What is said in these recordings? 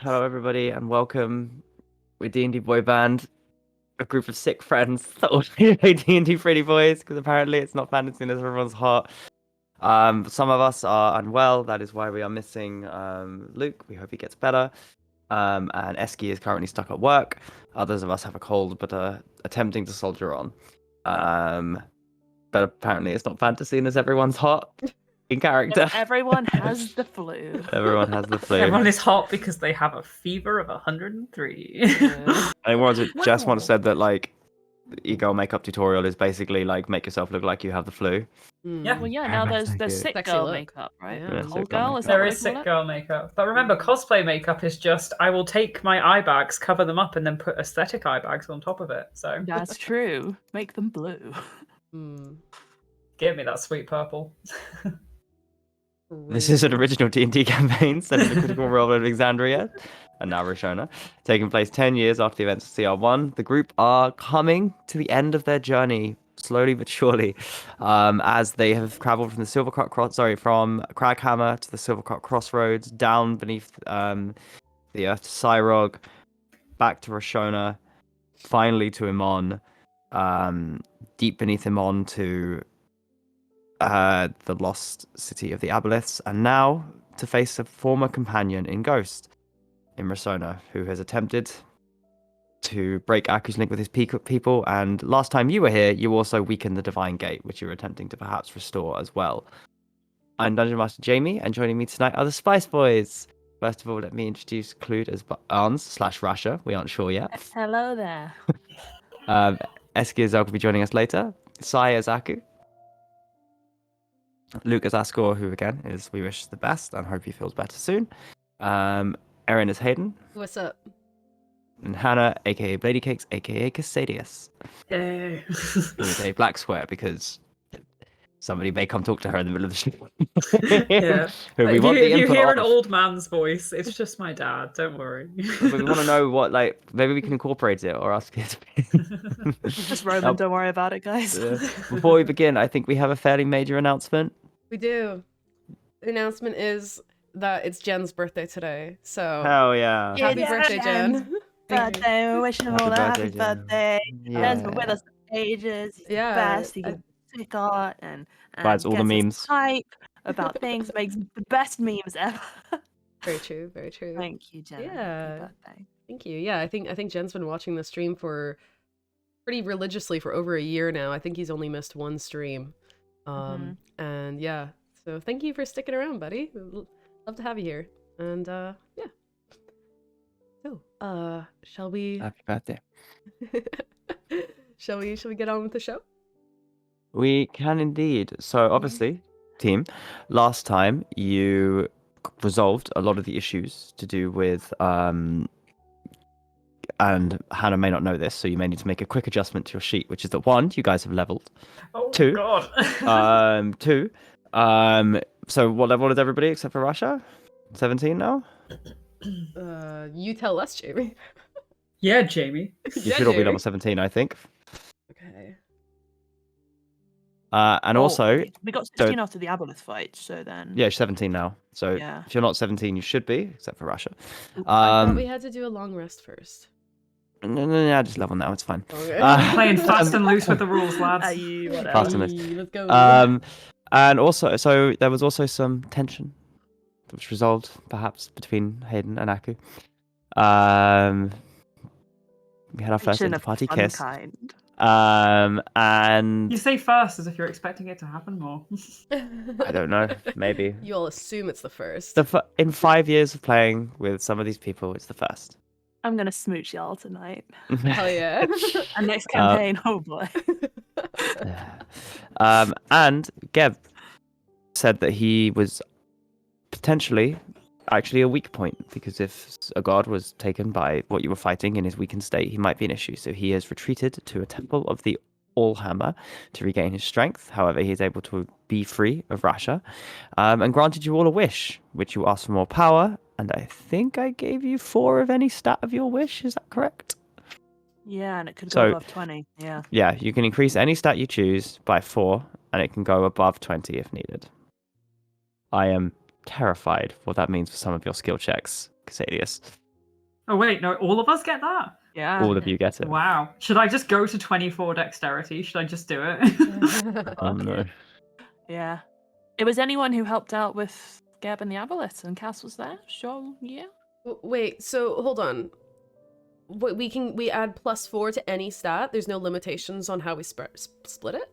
Hello, everybody, and welcome. We're D&D Boyband, a group of sick friends that all play D&D Pretty Boys, because apparently it's not fantasy as everyone's hot. Some of us are unwell. That is why we are missing Luke. We hope he gets better. And Eski is currently stuck at work. Others of us have a cold, but are attempting to soldier on. But apparently it's not fantasy as everyone's hot in character. Everyone has the flu. Everyone has the flu. Everyone is hot because they have a fever of 103. Yeah. I think Jess once Wow. said that like the e-girl makeup tutorial is basically like make yourself look like you have the flu. Yeah. Well, yeah. Very Now much there's like it. sick Sexy girl look. makeup, right? Yeah, Cold sick girl. girl Is that There what is they call sick it? girl makeup. But remember, cosplay makeup is just I will take my eye bags, cover them up, and then put aesthetic eye bags on top of it. So That's true. Make them blue. Mm. give me that sweet purple. This is an original D&D campaign set in the critical role of Exandria, and now Roshona, taking place 10 years after the events of CR1. The group are coming to the end of their journey, slowly but surely, as they have traveled from the from Craghammer to the Silvercut Crossroads, down beneath the earth to Cyrog, back to Roshona, finally to Imon, deep beneath Imon to the lost city of the Aboleths, and now to face a former companion in Ghost, in Rasona, who has attempted to break Aku's link with his people, and last time you were here, you also weakened the Divine Gate, which you were attempting to perhaps restore as well. I'm Dungeon Master Jamie, and joining me tonight are the Spice Boys. First of all, let me introduce Clued as Arns/Rasha. We aren't sure yet. Hello there. Eski Azel will be joining us later. Sai as Aku. Luke as Ascor, who again is we wish the best and hope he feels better soon. Erin is Hayden, What's up? and Hannah, aka Blady Cakes, aka Casadius, Yay. who is a black square because somebody may come talk to her in the middle of the street. Yeah. Who we If want you, the if you input hear an of. old man's voice, it's just my dad. Don't worry. But we want to know what, like, maybe we can incorporate it or ask it. Just Roman. Don't worry about it, guys. Before we begin, I think we have a fairly major announcement. We do. The announcement is that it's Jen's birthday today. So Hell yeah. happy Yeah, birthday, Jen. Birthday. We're wishing him all a happy Jen. birthday. Jen's been Yeah. with us for ages. He's Yeah, the best. He I- gives sick art and Provides all the gets us memes. hype about things. Makes the best memes ever. Very true. Very true. Thank you, Jen. Yeah. Happy birthday. Thank you. Yeah, I think Jen's been watching the stream for pretty religiously for over a year now. I think he's only missed one stream. And yeah, so thank you for sticking around, buddy. Love to have you here. And yeah. So, shall we Happy birthday. shall we get on with the show? We can indeed. So obviously, team, last time you resolved a lot of the issues to do with and Hannah may not know this, so you may need to make a quick adjustment to your sheet, which is that 1, you guys have leveled. Oh, 2, God. 2, so what level is everybody except for Russia? 17 now? You tell us, Jamie. Yeah, Jamie. You should all be level 17, I think. Okay. And also, we got 16 after the Aboleth fight, so then yeah, 17 now. So Yeah. if you're not 17, you should be, except for Russia. I thought we had to do a long rest first. No, just level now. It's fine. Okay. Playing fast and loose with the rules, lads. whatever. Fast and loose. Let's go. And also, so there was also some tension that was resolved, perhaps, between Hayden and Aku. We had our first Tension of inter-party fun kiss. kind. And You say first as if you're expecting it to happen more. I don't know, maybe. You all assume it's the first. In 5 years of playing with some of these people, it's the first. I'm gonna smooch y'all tonight. Hell yeah. And next campaign, oh boy. And Geb said that he was potentially actually a weak point, because if a god was taken by what you were fighting in his weakened state, he might be an issue. So he has retreated to a temple of the Allhammer to regain his strength. However, he is able to be free of Rasha, and granted you all a wish, which you asked for more power. And I think I gave you 4 of any stat of your wish. Is that correct? Yeah, and it could go So- above 20. Yeah. Yeah, you can increase any stat you choose by 4, and it can go above 20 if needed. I am terrified what that means for some of your skill checks, Casadius. Oh wait, no, all of us get that? Yeah. All of you get it. Wow. Should I just go to 24 dexterity? Should I just do it? Oh no. Yeah. It was anyone who helped out with Gab and the Aboleth, and Cass was there. So yeah. Wait, so hold on. We add +4 to any stat. There's no limitations on how we split it.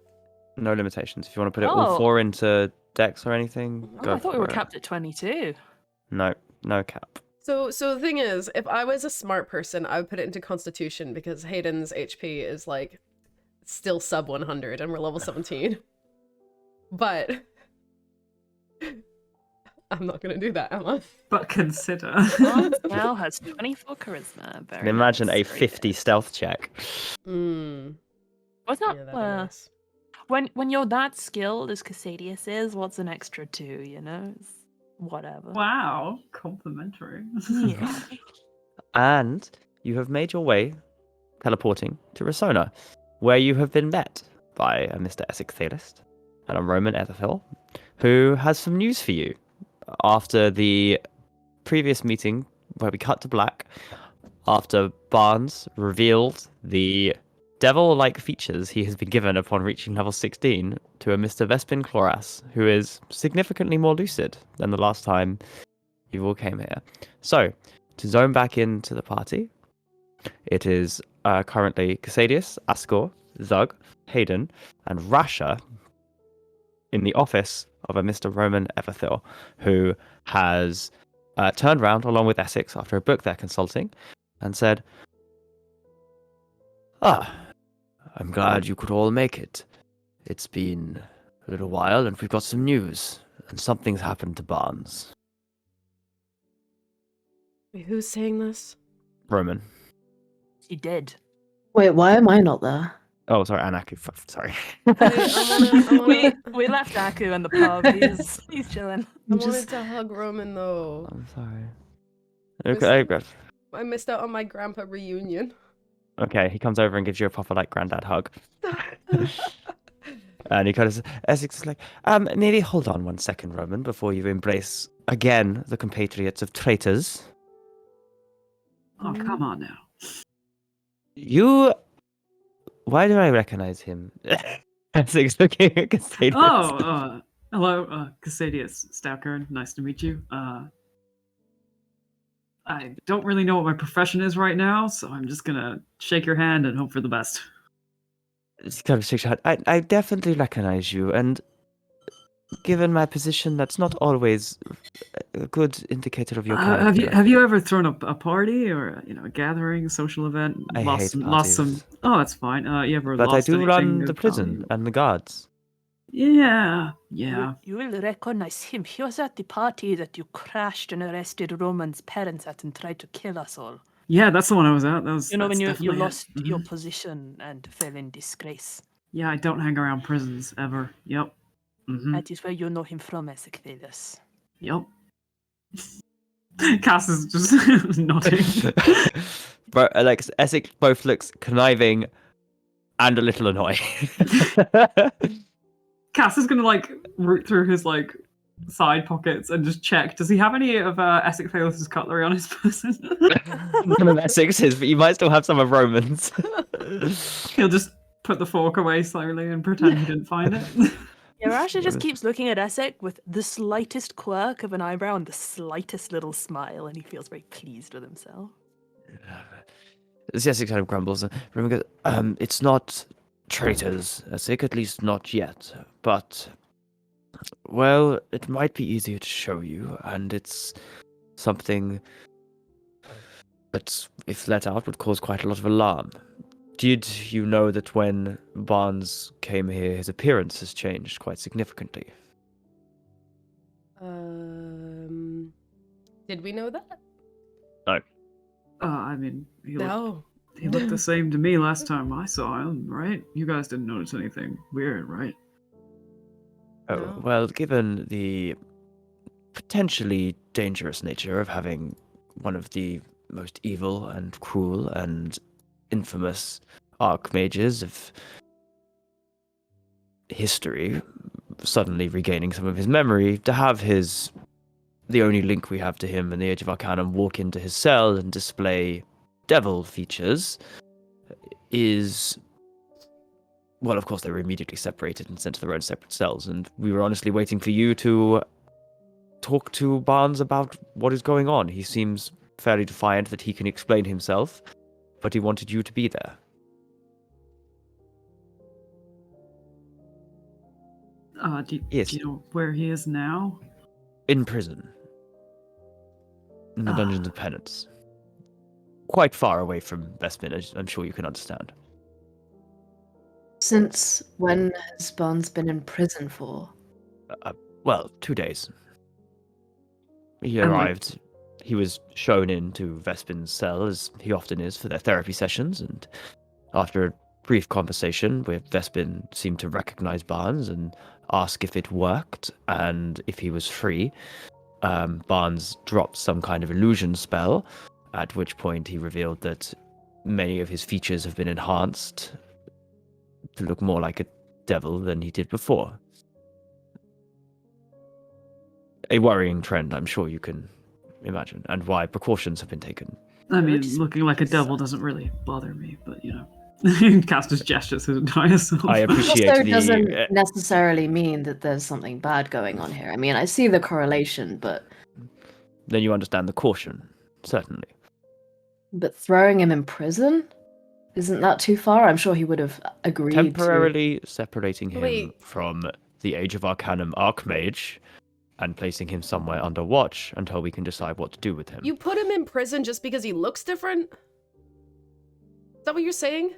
No limitations. If you want to put it all Oh. 4 into Dex or anything, Oh, go I thought we for were it. capped at 22. No cap. So the thing is, if I was a smart person, I would put it into Constitution because Hayden's HP is like still sub 100 and we're level 17. But I'm not gonna do that, am I? But consider. Barnes now has 24 charisma. Very And imagine nice, a very 50 stealth check. Hmm. What's Yeah, not that'd be nice. when you're that skilled as Casadius is, what's an extra 2, you know? It's whatever. Wow, complimentary. Yeah. And you have made your way teleporting to Rasona, where you have been met by a Mr. Essex Thalist and a Roman Etherphil, who has some news for you. After the previous meeting, where we cut to black, after Barnes revealed the devil-like features he has been given upon reaching level 16 to a Mr. Vespin Chloras, who is significantly more lucid than the last time you all came here. So, to zone back into the party, it is currently Casadius, Ascor, Zug, Hayden, and Rasha in the office of a Mr. Roman Everthil, who has turned round along with Essex after a book they're consulting and said, I'm glad you could all make it. It's been a little while and we've got some news, and something's happened to Barnes. Wait, who's saying this? Roman. He did. Wait, why am I not there? Oh, sorry, Anaku. Sorry. We left Aku in the pub. He's chilling. I wanted to hug Roman though. I'm sorry. Listen. Okay, I missed out on my grandpa reunion. okay, he comes over and gives you a proper, like, granddad hug. And he kind of says, Essex is like, maybe hold on 1 second, Roman, before you embrace again the compatriots of traitors. Oh, come on now. You... Why do I recognize him? Essex looking at Casadius. Oh, hello, Casadius Stacker. Nice to meet you. I don't really know what my profession is right now, so I'm just gonna shake your hand and hope for the best. It's kind of shakes your head. I definitely recognize you, and given my position, that's not always a good indicator of your character. Have you ever thrown a party or a gathering, a social event? I hate lost some. parties. Oh, that's fine. You ever? But I lost do run anything the of prison value? and the guards. Yeah. You will recognize him. He was at the party that you crashed and arrested Roman's parents at and tried to kill us all. Yeah, that's the one I was at. That was. You know, when that's you definitely it. lost your Mhm. position and fell in disgrace. Yeah, I don't hang around prisons ever. Yep. That is where you know him from, Esectheus. Yep. Cass is just nodding. But like Essex both looks conniving and a little annoyed. Cass is gonna like root through his like side pockets and just check. Does he have any of Essex Theos' cutlery on his person? None of Essex's, but you might still have some of Roman's. He'll just put the fork away slowly and pretend he didn't find it. Yeah, Rasha just keeps looking at Essek with the slightest quirk of an eyebrow and the slightest little smile, and he feels very pleased with himself. Essex kind of grumbles. Roman goes, it's not traitors, Essex, at least not yet. But, well, it might be easier to show you, and it's something that, if let out, would cause quite a lot of alarm. Did you know that when Barnes came here, his appearance has changed quite significantly? Did we know that? No. I mean, he No. looked the same to me last time I saw him, right? You guys didn't notice anything weird, right? Oh, No. well, given the potentially dangerous nature of having one of the most evil and cruel and infamous archmages of history suddenly regaining some of his memory, to have his the only link we have to him in the Age of Arcanum walk into his cell and display devil features is... Well, of course, they were immediately separated and sent to their own separate cells, and we were honestly waiting for you to talk to Barnes about what is going on. He seems fairly defiant that he can explain himself, but he wanted you to be there. Do Yes. you know where he is now? In prison. In the Dungeons of Penance. Quite far away from Vespin, as I'm sure you can understand. Since when has Barnes been in prison for? Well, 2 days. He And, arrived. He was shown into Vespin's cell, as he often is, for their therapy sessions, and after a brief conversation where Vespin seemed to recognize Barnes and ask if it worked and if he was free, Barnes dropped some kind of illusion spell, at which point he revealed that many of his features have been enhanced to look more like a devil than he did before. A worrying trend, I'm sure you can imagine, and why precautions have been taken. I mean, looking like a devil doesn't really bother me, but you know, Castor's gestures his entire self. I appreciate Also the... doesn't necessarily mean that there's something bad going on here. I mean, I see the correlation, but Then you understand the caution, certainly. throwing him in prison? Isn't that too far? I'm sure he would have agreed Temporarily separating him Wait. from the Age of Arcanum Archmage and placing him somewhere under watch until we can decide what to do with him. You put him in prison just because he looks different? Is that what you're saying?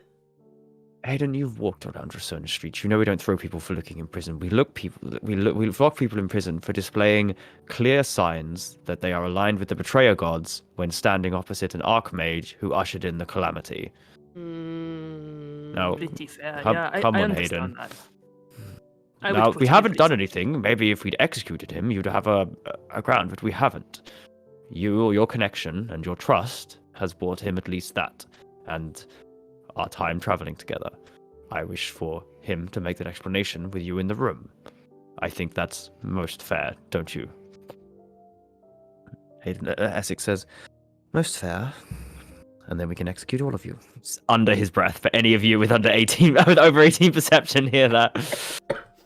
Hayden, you've walked around Rasona Street. You know we don't throw people for looking in prison. We lock people in prison for displaying clear signs that they are aligned with the betrayer gods when standing opposite an archmage who ushered in the calamity. Now, Pretty fair. come I on, understand Hayden. that. I would Now, put we him in haven't done prison. anything. Maybe if we'd executed him, you'd have a ground, but we haven't. Your connection and your trust has brought him at least that, and our time traveling together. I wish for him to make that explanation with you in the room. I think that's most fair, don't you? Hayden, Essex says, most fair. And then we can execute all of you. It's under his breath for any of you with under 18, with over 18 perception, hear that.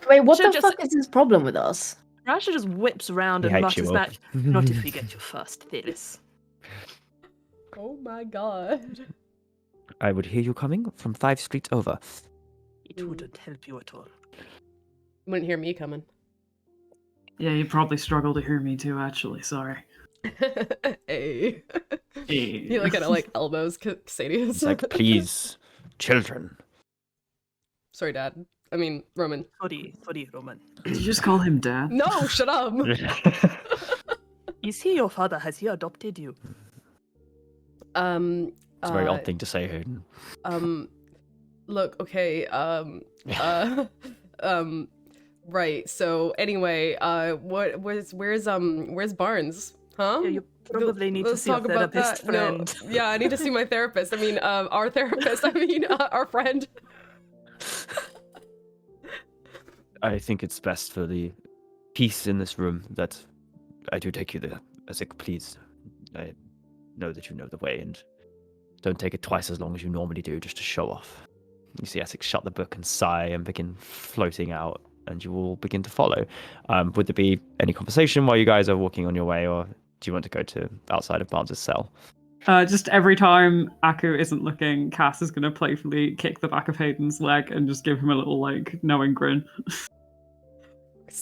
Wait, what Should the just- fuck is his problem with us? Rasha just whips around He and hates you mutters all. back, "Not if we get you first, Thelis." Oh my god. I would hear you coming from 5 streets over. It wouldn't help you at all. You wouldn't hear me coming. Yeah, you probably struggle to hear me too, actually. Sorry. Hey. Hey. He like kind of like elbows Casadius. It's like, please, children. Sorry, Dad. I mean, Roman. Sorry, Roman. Did you just call him dad? No, shut up. Is he your father? Has he adopted you? It's a very odd thing to say, Hayden. Look, okay, right, so anyway, where's Barnes? Huh? Yeah, you probably need to Let's see a talk about therapist, that. No, friend. yeah, I need to see my therapist. I mean, our therapist. I mean, our friend. I think it's best for the peace in this room that I do take you there. Isaac, please. I know that you know the way, and don't take it twice as long as you normally do just to show off. You see Essex shut the book and sigh and begin floating out, and you all begin to follow. Would there be any conversation while you guys are walking on your way, or do you want to go to outside of Barnes' cell? Just every time Aku isn't looking, Cass is going to playfully kick the back of Hayden's leg and just give him a little, like, knowing grin. He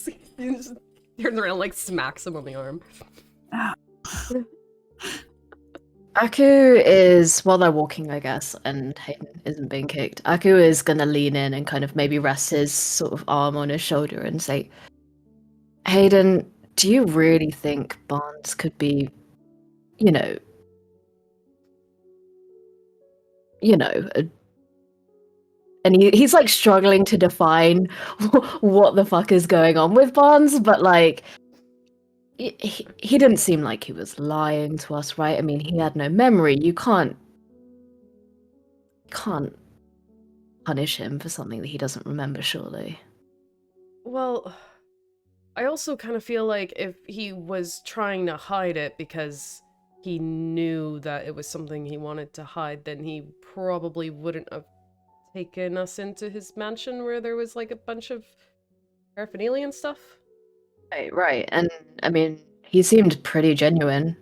just turns around and like smacks him on the arm. Aku is, while they're walking, I guess, and Hayden isn't being kicked, Aku is going to lean in and kind of maybe rest his sort of arm on his shoulder and say, Hayden, do you really think Barnes could be, and he's like struggling to define what the fuck is going on with Barnes, but like, he didn't seem like he was lying to us, right? I mean, he had no memory. You can't punish him for something that he doesn't remember, surely. Well, I also kind of feel like if he was trying to hide it because he knew that it was something he wanted to hide, then he probably wouldn't have taken us into his mansion where there was like a bunch of paraphernalia and stuff. Right. And I mean, he seemed pretty genuine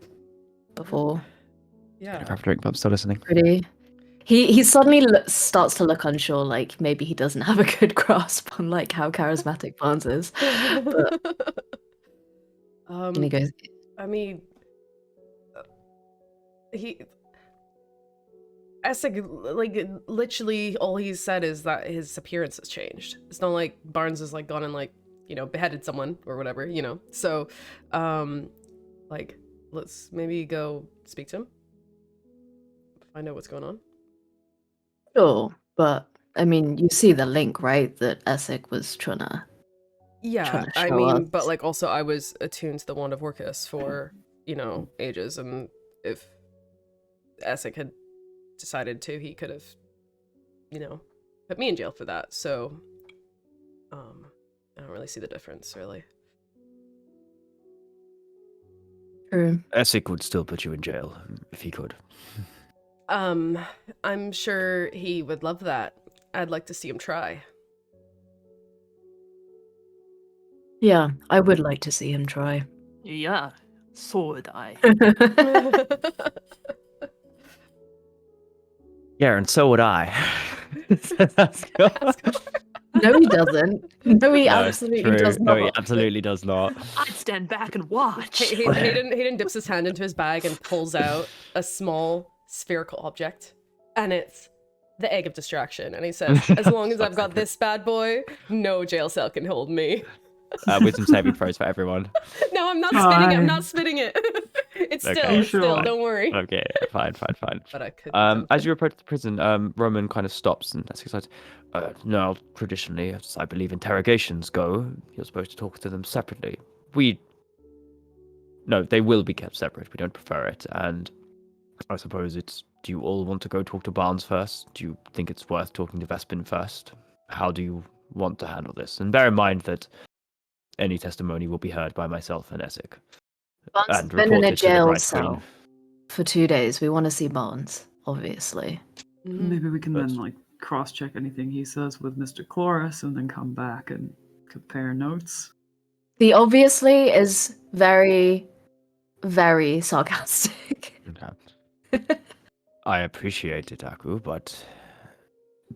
before. Yeah. Grab a drink, but I'm still listening. Pretty. He suddenly starts to look unsure, like maybe he doesn't have a good grasp on like how charismatic Barnes is. And he goes, I mean, Essek, like, literally all he's said is that his appearance has changed. It's not like Barnes has, like, gone and, like, you know, beheaded someone or whatever, you know? So, like, let's maybe go speak to him. Find out what's going on. sure, but I mean, you see the link, right? That Essek was trying to. Yeah, to I show mean, us. but, like, also I was attuned to the Wand of Orcus for, you know, ages, and if Essek had decided to, he could have, you know, put me in jail for that. So, I don't really see the difference, really. True. Essek would still put you in jail if he could. I'm sure he would love that. I'd like to see him try. Yeah, I would like to see him try. Yeah, so would I. Yeah, and so would I. No, he doesn't. No, he No, absolutely true. does No, not. he absolutely does not. I'd stand back and watch. Hayden dips his hand into his bag and pulls out a small spherical object, and it's the egg of distraction. And he says, "As long as I've got this bad boy, no jail cell can hold me." Wisdom saving throws for everyone. No, I'm not spitting it. I'm Fine. not spitting it. It's Okay. still, You it's still. sure? Don't worry. Okay, fine. But I could. As you approach the prison, Roman kind of stops and that's excited. No, traditionally, as I believe interrogations go, you're supposed to talk to them separately. No, they will be kept separate. We don't prefer it. And I suppose it's, do you all want to go talk to Barnes first? Do you think it's worth talking to Vespin first? How do you want to handle this? And bear in mind that any testimony will be heard by myself and Essek. Barnes has And been in a reported to the jail Bright cell Queen. for 2 days. We want to see Barnes, obviously. Mhm. Maybe we can But- then like cross-check anything he says with Mr. Chloris and then come back and compare notes. The obviously is very, very sarcastic. Okay. I appreciate it, Aku, but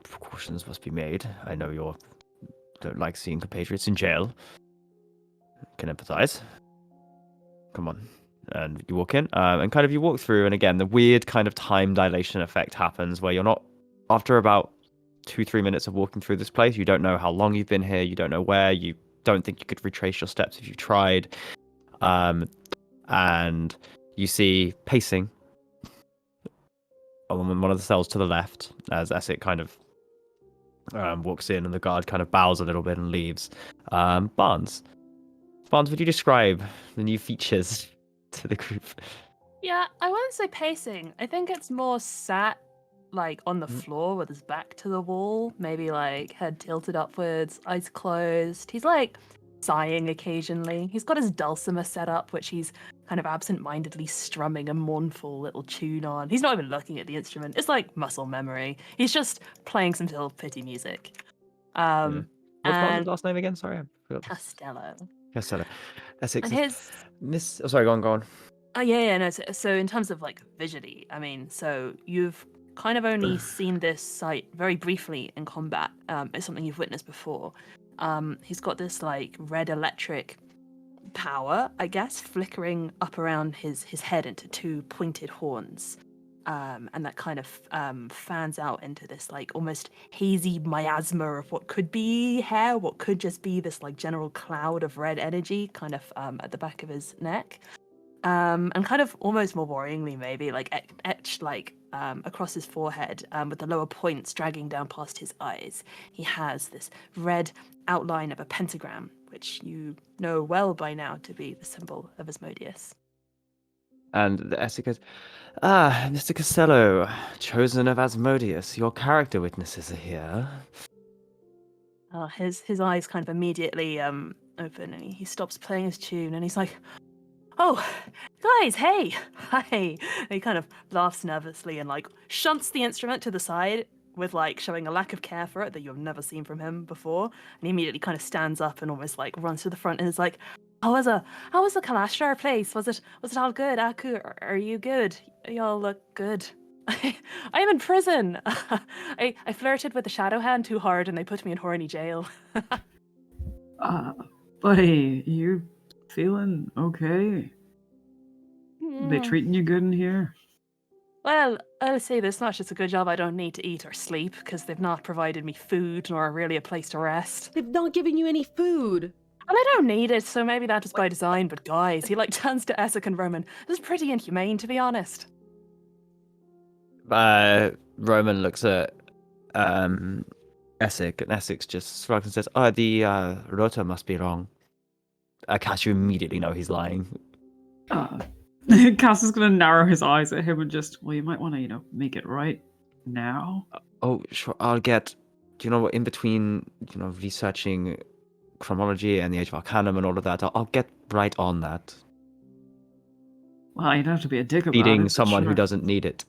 precautions must be made. I know you don't like seeing compatriots in jail. Can empathize. Come on. And you walk in, and kind of you walk through, and again, the weird kind of time dilation effect happens where you're not, after about 2-3 minutes of walking through this place, you don't know how long you've been here, you don't know where, you don't think you could retrace your steps if you tried. And you see pacing on one of the cells to the left as Essek kind of walks in and the guard kind of bows a little bit and leaves. Barnes, would you describe the new features to the group? Yeah, I wouldn't say pacing. I think it's more sat like on the Mhm. floor with his back to the wall, maybe like head tilted upwards, eyes closed. He's like sighing occasionally. He's got his dulcimer set up, which he's kind of absent-mindedly strumming a mournful little tune on. He's not even looking at the instrument. It's like muscle memory. He's just playing some little pity music. What's Barnes' And last name again? Sorry, I forgot. Costello. Costello. Essex. And his Miss. Oh, sorry, go on. Oh yeah, no. So in terms of like visually, I mean, so you've kind of only seen this site very briefly in combat. It's something you've witnessed before. He's got this like red electric power, I guess, flickering up around his head into two pointed horns. And that kind of fans out into this like almost hazy miasma of what could be hair, what could just be this like general cloud of red energy kind of at the back of his neck. And kind of almost more worryingly, maybe like etched like across his forehead, with the lower points dragging down past his eyes, he has this red outline of a pentagram, which you know well by now to be the symbol of Asmodeus. And the Essex goes, Mr. Costello, chosen of Asmodeus, your character witnesses are here. His eyes kind of immediately open, and he stops playing his tune, and he's like, "Oh, guys, hey, hi!" And he kind of laughs nervously and like shunts the instrument to the side with like showing a lack of care for it that you've never seen from him before. And he immediately kind of stands up and almost like runs to the front and is like, how was the Kalashtar place? Was it all good? Aku, are you good? Y'all look good." I am in prison. I flirted with the Shadow Hand too hard and they put me in horny jail. Buddy, you feeling okay? They treating you good in here? Well, I'll say this much, it's a good job I don't need to eat or sleep, because they've not provided me food nor really a place to rest. They've not given you any food. Well, I don't need it, so maybe that was by design, but guys, he like turns to Essek and Roman. This is pretty inhumane, to be honest. Roman looks at Essek, and Essex just shrugs and says, "Oh, the rota must be wrong." Cass, you immediately know he's lying. Cass is going to narrow his eyes at him and just, well, you might want to, make it right now. Oh, sure, I'll get, in between, researching chronology and the Age of Arcanum and all of that, I'll get right on that. Well, you don't have to be a dick about it. Feeding but someone sure. who doesn't need it.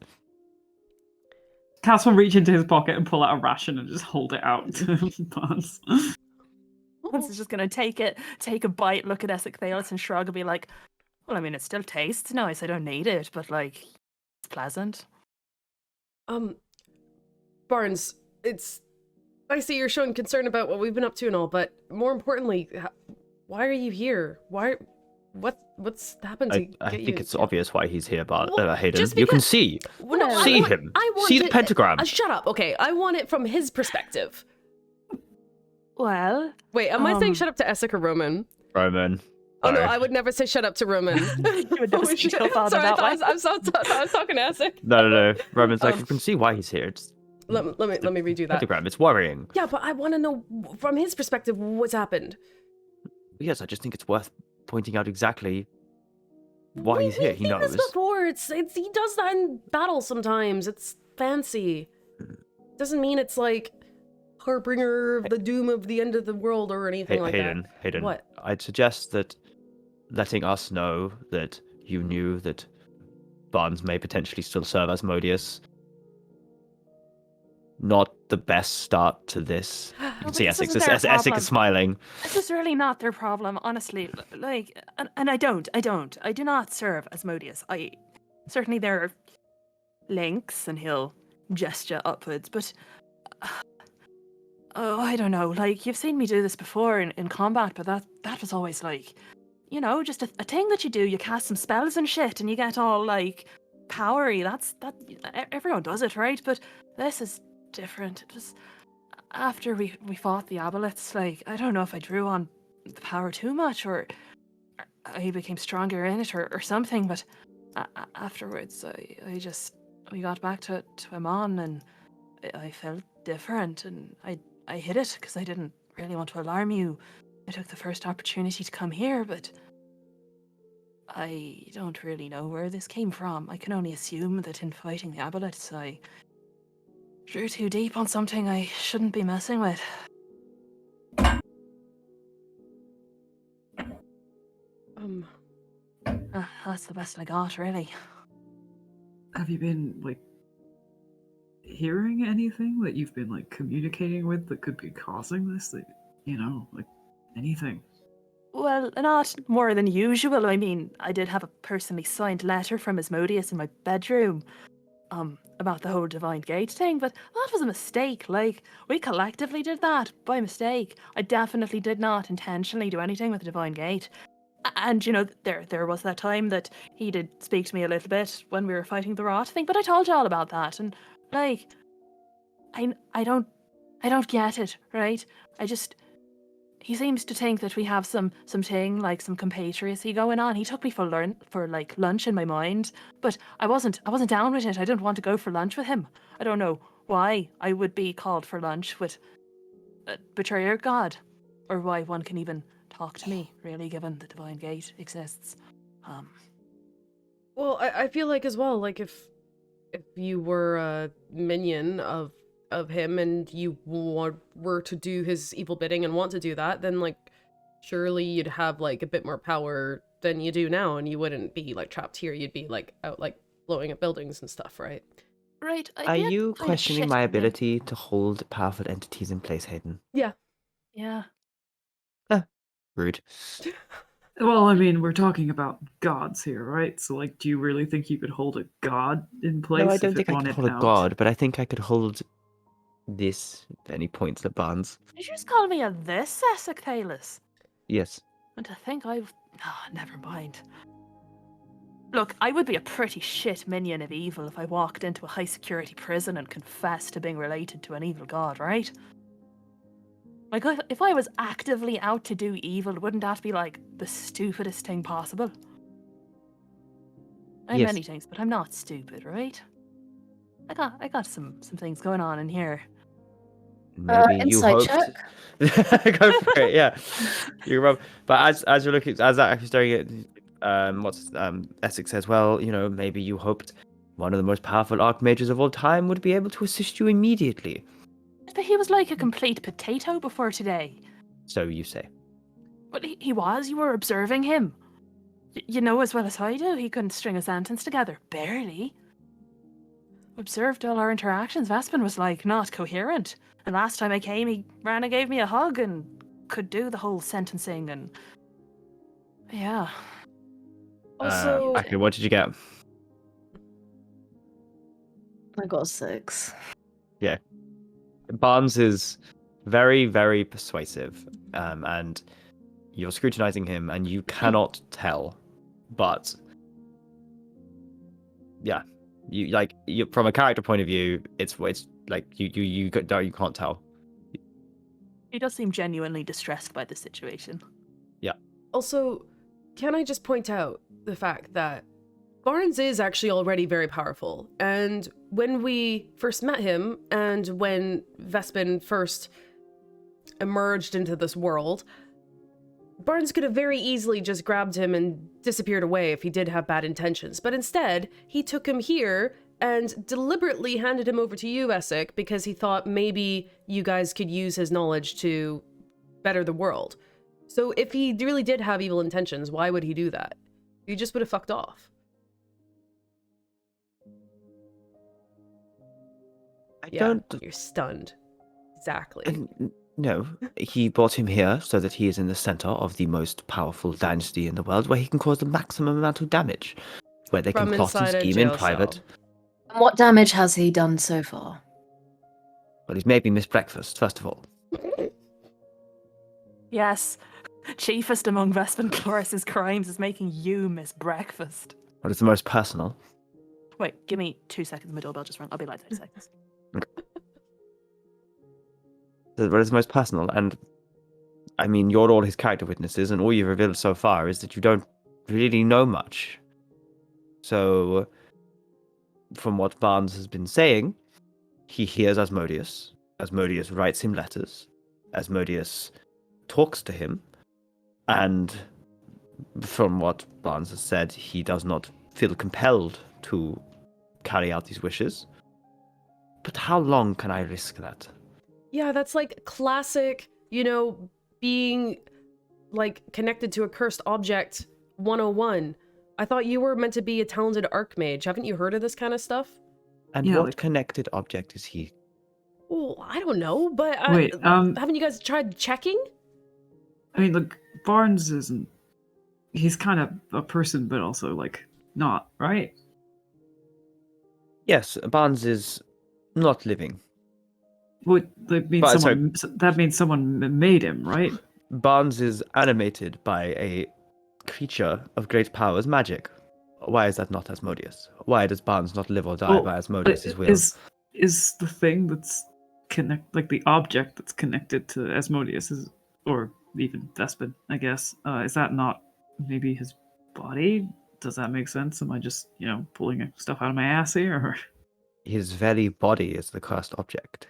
Cass will reach into his pocket and pull out a ration and just hold it out to Barnes. Barnes is just going to take a bite, look at Essek Theos and shrug and be like, well, I mean, it still tastes nice. I don't need it, but like, it's pleasant. Barnes, I see you're showing concern about what we've been up to and all, but more importantly, why are you here? What's happened to I get you? think it's obvious why he's here, but Well, Hayden, just you can because- see. Well, no, See I want, him. I want See the it- pentagram. Shut up. Okay, I want it from his perspective. Well, Wait, am I saying shut up to Essek or Roman? Roman. Oh no, Sorry. I would never say shut up to Roman. you would never speak to your father Sorry, that way. I thought I was talking to Essek. No. Roman's like, you can see why he's here. It's Let me redo that. pentagram. It's worrying. Yeah, but I want to know from his perspective what's happened. Yes, I just think it's worth pointing out exactly why he's here. He We've seen knows. this before. It's he does that in battle sometimes. It's fancy. Doesn't mean it's like harbinger of the doom of the end of the world or anything like that. Hayden. What? I'd suggest that letting us know that you knew that Barnes may potentially still serve Asmodeus. Not the best start to this. You can but see this Essex. isn't their Essex problem. is smiling. This is really not their problem, honestly. Like, and I do not serve Asmodeus. Certainly there are links, and he'll gesture upwards, but I don't know. Like, you've seen me do this before in combat, but that was always like, just a thing that you do. You cast some spells and shit, and you get all like powery. That everyone does it, right? But this is different. It was after we fought the aboleths. Like, I don't know if I drew on the power too much, or I became stronger in it, or something. But afterwards, we got back to Amon, and I felt different, and I hid it because I didn't really want to alarm you. I took the first opportunity to come here, but I don't really know where this came from. I can only assume that in fighting the aboleths, I drew too deep on something I shouldn't be messing with. That's the best I got, really. Have you been, hearing anything that you've been, communicating with that could be causing this? That, anything? Well, not more than usual. I mean, I did have a personally signed letter from Asmodeus in my bedroom, about the whole Divine Gate thing, but that was a mistake. Like, we collectively did that by mistake. I definitely did not intentionally do anything with the Divine Gate. And, there was that time that he did speak to me a little bit when we were fighting the rot thing, but I told you all about that, and, I don't get it, right? He seems to think that we have something like some compatriocy going on. He took me for lunch in my mind, but I wasn't down with it. I didn't want to go for lunch with him. I don't know why I would be called for lunch with a betrayer god, or why one can even talk to me, really, given the Divine Gate exists. Well, I feel like as well, like if you were a minion of him and you were to do his evil bidding and want to do that, then surely you'd have like a bit more power than you do now, and you wouldn't be like trapped here. You'd be like out like blowing up buildings and stuff, right? Right. Are you questioning my ability to hold powerful entities in place, Hayden? Yeah. Yeah. Rude. Well, I mean, we're talking about gods here, right? So, like, do you really think you could hold a god in place? No, I if don't it think I could wanted hold a out? god, but I think I could hold this. Any points at Barnes? Did you just call me a this, Essex? Yes. And to think I've... Ah, never mind. Look, I would be a pretty shit minion of evil if I walked into a high-security prison and confessed to being related to an evil god, right? Like, if I was actively out to do evil, wouldn't that be, like, the stupidest thing possible? I'm Yes. many things, but I'm not stupid, right? I got some things going on in here. Maybe you insight hoped. Go for it. Yeah, you're wrong. But as you're looking, as that actually staring at, Essex says, well, you know, maybe you hoped one of the most powerful archmages of all time would be able to assist you immediately. But he was like a complete potato before today. So you say. But he was. You were observing him. You know as well as I do, he couldn't string a sentence together. Barely. Observed all our interactions. Vespin was, like, not coherent. And last time I came, he ran and gave me a hug and could do the whole sentencing and... Yeah. Also, Actually, what did you get? I got 6. Barnes is very, very persuasive, and you're scrutinizing him, and you cannot tell, but yeah, you from a character point of view, it's like you can't tell. He does seem genuinely distressed by the situation. also, can I just point out the fact that Barnes is actually already very powerful, and when we first met him, and when Vespin first emerged into this world, Barnes could have very easily just grabbed him and disappeared away if he did have bad intentions, but instead, he took him here and deliberately handed him over to you, Essex, because he thought maybe you guys could use his knowledge to better the world. So if he really did have evil intentions, why would he do that? He just would have fucked off. You're stunned. Exactly. No, he brought him here so that he is in the center of the most powerful dynasty in the world, where he can cause the maximum amount of damage, where they From can plot and inside a scheme in jail private. cell. And what damage has he done so far? Well, he's made me miss breakfast, first of all. Yes. Chiefest among Vespin Chloris's crimes is making you miss breakfast. What is the most personal? Wait, give me 2 seconds. My doorbell just rang. I'll be like 30 seconds. What is the most personal? And I mean, you're all his character witnesses, and all you've revealed so far is that you don't really know much. So, from what Barnes has been saying, he hears Asmodeus. Asmodeus writes him letters. Asmodeus talks to him. And from what Barnes has said, he does not feel compelled to carry out these wishes. But how long can I risk that? Yeah, that's like classic, being like connected to a cursed object 101. I thought you were meant to be a talented archmage. Haven't you heard of this kind of stuff? And Yeah, what like- connected object is he? Oh, I don't know, but Wait, haven't you guys tried checking? I mean, look, Barnes isn't. He's kind of a person, but also, like, not, right? Yes, Barnes is not living. What that means? But, That means someone made him, right? Barnes is animated by a creature of great powers, magic. Why is that not Asmodeus? Why does Barnes not live or die Well, by Asmodeus' will? Is the thing that's like the object that's connected to Asmodeus, or even Vespin, I guess, is that not maybe his body? Does that make sense? Am I just, pulling stuff out of my ass here? Or... His very body is the cursed object.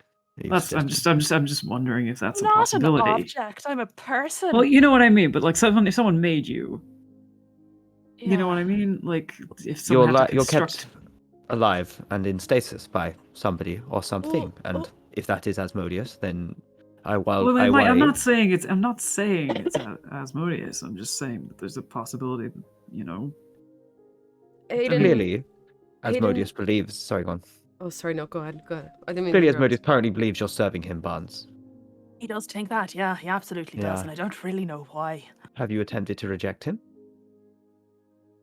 I'm just wondering if that's a Not possibility. an object. I'm a person. Well, you know what I mean, but like if someone made you, Yeah. you know what I mean? Like if someone had to You're construct... kept alive and in stasis by somebody or something, and if that is Asmodeus, then Well, I I'm weigh. not saying it's. I'm not saying it's Asmodeus. I'm just saying that there's a possibility that Hayden, Clearly, Hayden- Asmodeus believes. Sorry, go on. Oh, sorry, no, go ahead. Go ahead. I didn't mean to Clearly, interrupt. Asmodeus currently believes you're serving him, Barnes. He does think that, yeah, he absolutely does, Yeah. and I don't really know why. Have you attempted to reject him?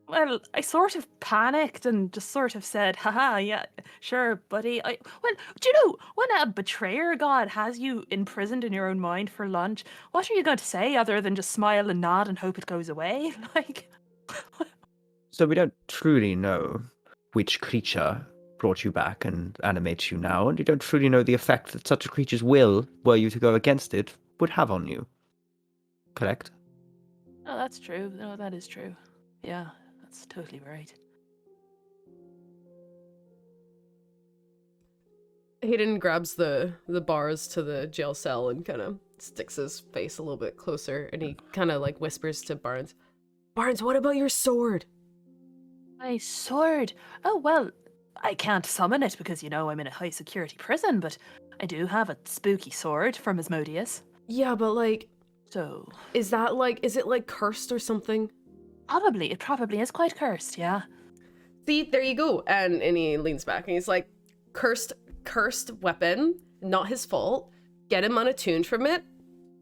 Well, I sort of panicked and just sort of said, haha, yeah, sure, buddy. Well, do you know, when a betrayer god has you imprisoned in your own mind for lunch, what are you going to say other than just smile and nod and hope it goes away? Like, So we don't truly know which creature brought you back and animates you now, and you don't truly know the effect that such a creature's will, were you to go against it, would have on you. Correct? oh, that's true. No, that is true. Yeah, that's totally right. Hayden grabs the bars to the jail cell and kind of sticks his face a little bit closer, and he kind of like whispers to Barnes, "Barnes, what about your sword?" My sword. Oh, well, I can't summon it because, I'm in a high security prison, but I do have a spooky sword from Asmodeus. Yeah, but like, So, is it like cursed or something? it probably is quite cursed, yeah. See, there you go. And he leans back and he's like, cursed weapon, not his fault. Get him unattuned from it,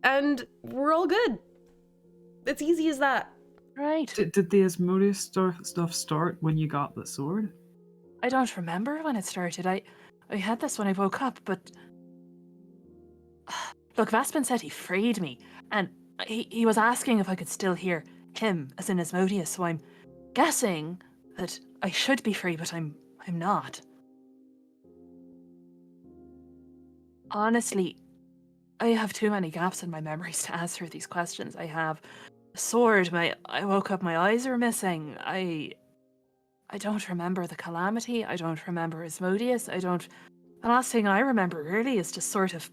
and we're all good. It's easy as that. Right. Did the Asmodeus stuff start when you got the sword? I don't remember when it started. I had this when I woke up, but... Look, Vaspin said he freed me, and he was asking if I could still hear him, as in Asmodeus, so I'm guessing that I should be free, but I'm not. Honestly, I have too many gaps in my memories to answer these questions. I have a sword, I woke up, my eyes are missing. I don't remember the calamity, I don't remember Asmodeus, the last thing I remember really is just sort of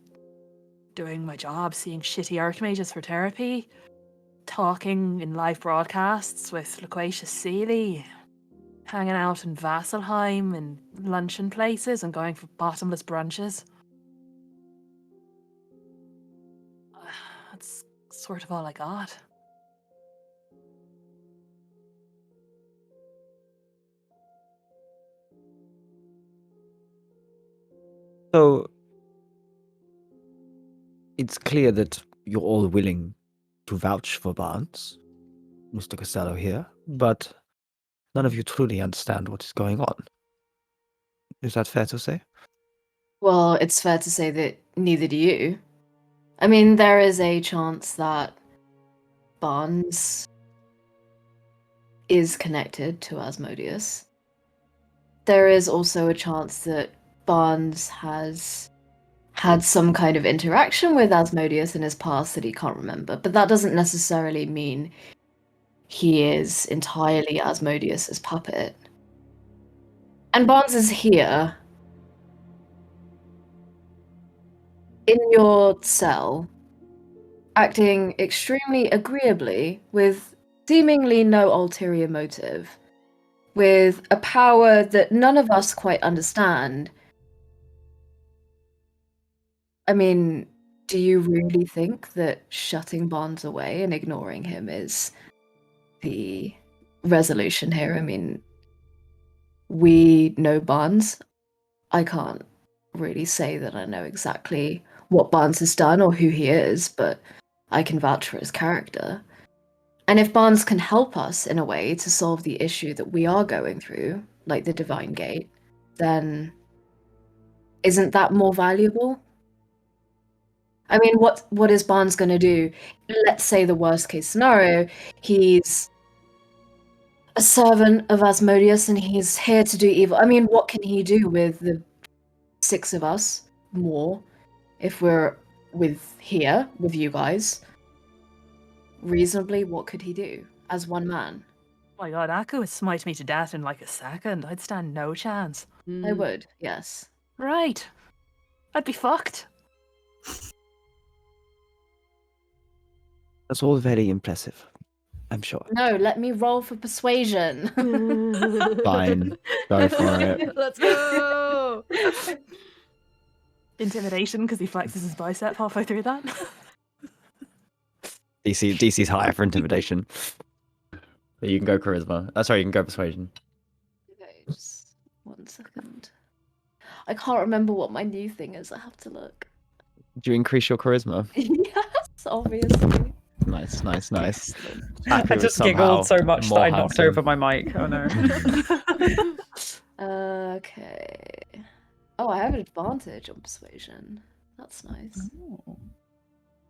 doing my job, seeing shitty archmages for therapy, talking in live broadcasts with Loquacious Seeley, hanging out in Vasselheim in luncheon places and going for bottomless brunches. That's sort of all I got. So, it's clear that you're all willing to vouch for Barnes, Mr. Costello here, but none of you truly understand what is going on. Is that fair to say? Well, it's fair to say that neither do you. I mean, there is a chance that Barnes is connected to Asmodeus. There is also a chance that Barnes has had some kind of interaction with Asmodeus in his past that he can't remember, but that doesn't necessarily mean he is entirely Asmodeus's puppet. And Barnes is here in your cell, acting extremely agreeably with seemingly no ulterior motive, with a power that none of us quite understand. I mean, do you really think that shutting Barnes away and ignoring him is the resolution here? I mean, we know Barnes. I can't really say that I know exactly what Barnes has done or who he is, but I can vouch for his character. And if Barnes can help us in a way to solve the issue that we are going through, like the Divine Gate, then isn't that more valuable? I mean, what is Barnes going to do? Let's say the worst case scenario, he's a servant of Asmodeus and he's here to do evil. I mean, what can he do with the 6 of us more if we're with you guys? Reasonably, what could he do as one man? Oh my god, Akko would smite me to death in like a second. I'd stand no chance. I would, yes. Right. I'd be fucked. That's all very impressive, I'm sure. No, let me roll for persuasion. Fine, go for it. Let's go. Intimidation because he flexes his bicep halfway through that. DC's higher for intimidation. But you can go charisma. Sorry, you can go persuasion. Okay, just 1 second. I can't remember what my new thing is. I have to look. Do you increase your charisma? Yes, obviously. Nice. Excellent. I Aku is just somehow giggled so much that more I knocked handsome. over my mic. Oh no. Okay. Oh, I have an advantage on persuasion. That's nice.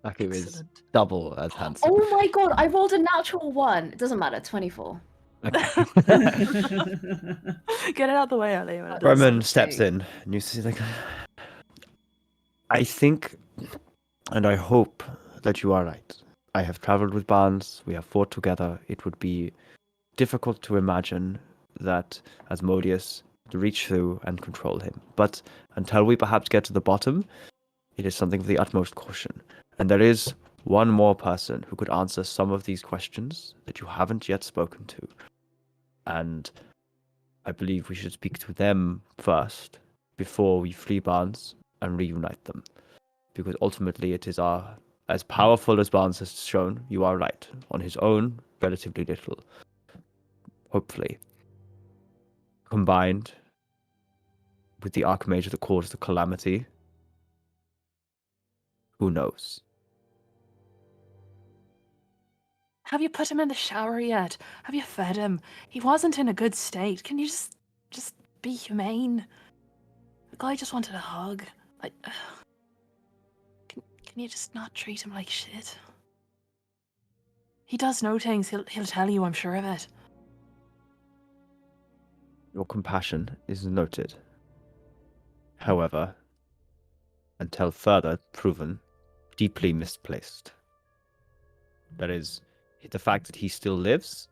Aku is Excellent. double as handsome. Oh my god, I rolled a natural 1. It doesn't matter, 24. Okay. Get it out the way, Ali. when it does. Roman steps in and you see like, I think and I hope that you are right. I have traveled with Barnes, we have fought together. It would be difficult to imagine that Asmodeus to reach through and control him. But until we perhaps get to the bottom, it is something of the utmost caution. And there is one more person who could answer some of these questions that you haven't yet spoken to. And I believe we should speak to them first before we flee Barnes and reunite them. Because ultimately it is as powerful as Barnes has shown, you are right. On his own, relatively little. Hopefully. Combined with the Archmage that caused the calamity, who knows? Have you put him in the shower yet? Have you fed him? He wasn't in a good state. Can you just be humane? The guy just wanted a hug. Can you just not treat him like shit? He does know things. He'll tell you. I'm sure of it. Your compassion is noted. However, until further proven, deeply misplaced. That is, the fact that he still lives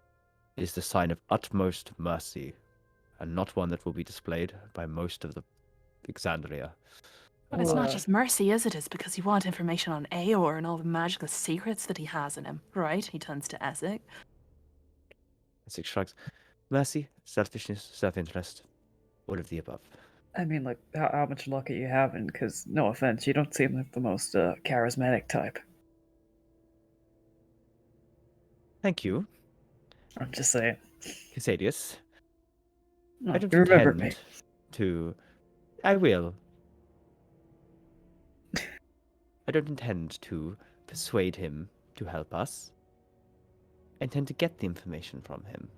is the sign of utmost mercy, and not one that will be displayed by most of the Exandria. But it's not just mercy, is it? It's because you want information on Aor and all the magical secrets that he has in him, right? He turns to Essek. Essek shrugs. Mercy, selfishness, self-interest, all of the above. I mean, like, how much luck are you having? Because, no offense, you don't seem like the most charismatic type. Thank you, I'm just saying. Casadius. No, I don't you remember intend me. to... I will. I don't intend to persuade him to help us. I intend to get the information from him.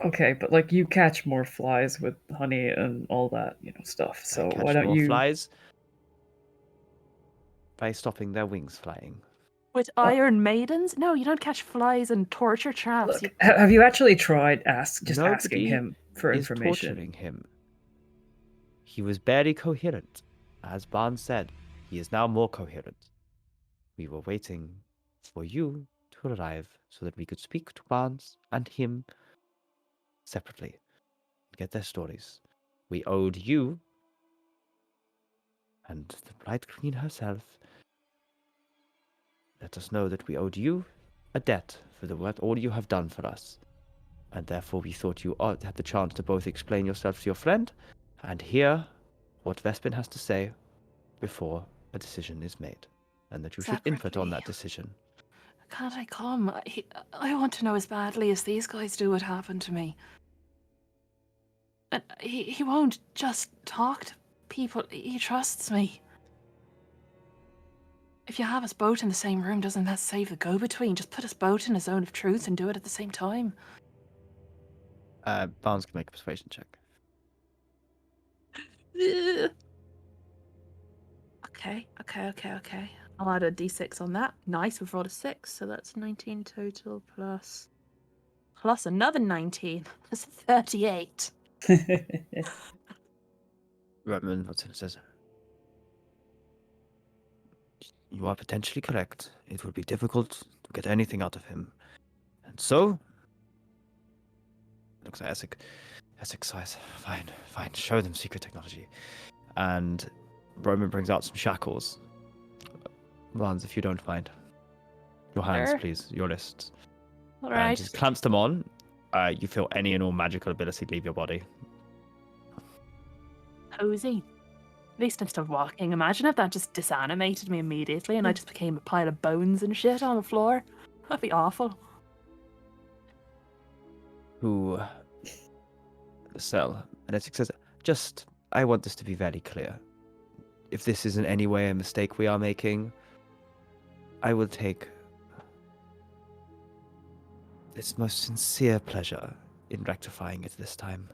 Okay, but, like, you catch more flies with honey and all that, stuff. So I catch why don't more you... flies by stopping their wings flying. With Iron Maidens? No, you don't catch flies and torture traps. Look, have you actually tried asking Nobody him for is information? torturing him. He was barely coherent. As Barnes said, he is now more coherent. We were waiting for you to arrive so that we could speak to Barnes and him separately, get their stories. We owed you, and the Bright Queen herself let us know that we owed you a debt for all you have done for us. And therefore we thought you had the chance to both explain yourself to your friend and hear what Vespin has to say before a decision is made, and that you should input on that decision. Can't I come? I want to know as badly as these guys do what happened to me. And he won't just talk to people. He trusts me. If you have us both in the same room, doesn't that save the go-between? Just put us both in a zone of truth and do it at the same time. Barnes can make a persuasion check. Okay. I'll add a d6 on that. Nice, we've rolled a 6, so that's 19 total plus another 19. That's 38. Redmond says, you are potentially correct. It would be difficult to get anything out of him. And so, looks at Essek. Essek sighs, fine, show them secret technology. And Roman brings out some shackles. Barnes, if you don't mind. Your hands, Sure. please, your wrists. All And right. he clamps them on. You feel any and all magical ability leave your body. Cozy. At least I'm still walking. Imagine if that just disanimated me immediately and I just became a pile of bones and shit on the floor. That'd be awful. Who the cell, and Essex says, just, I want this to be very clear. If this is in any way a mistake we are making, I will take this most sincere pleasure in rectifying it this time.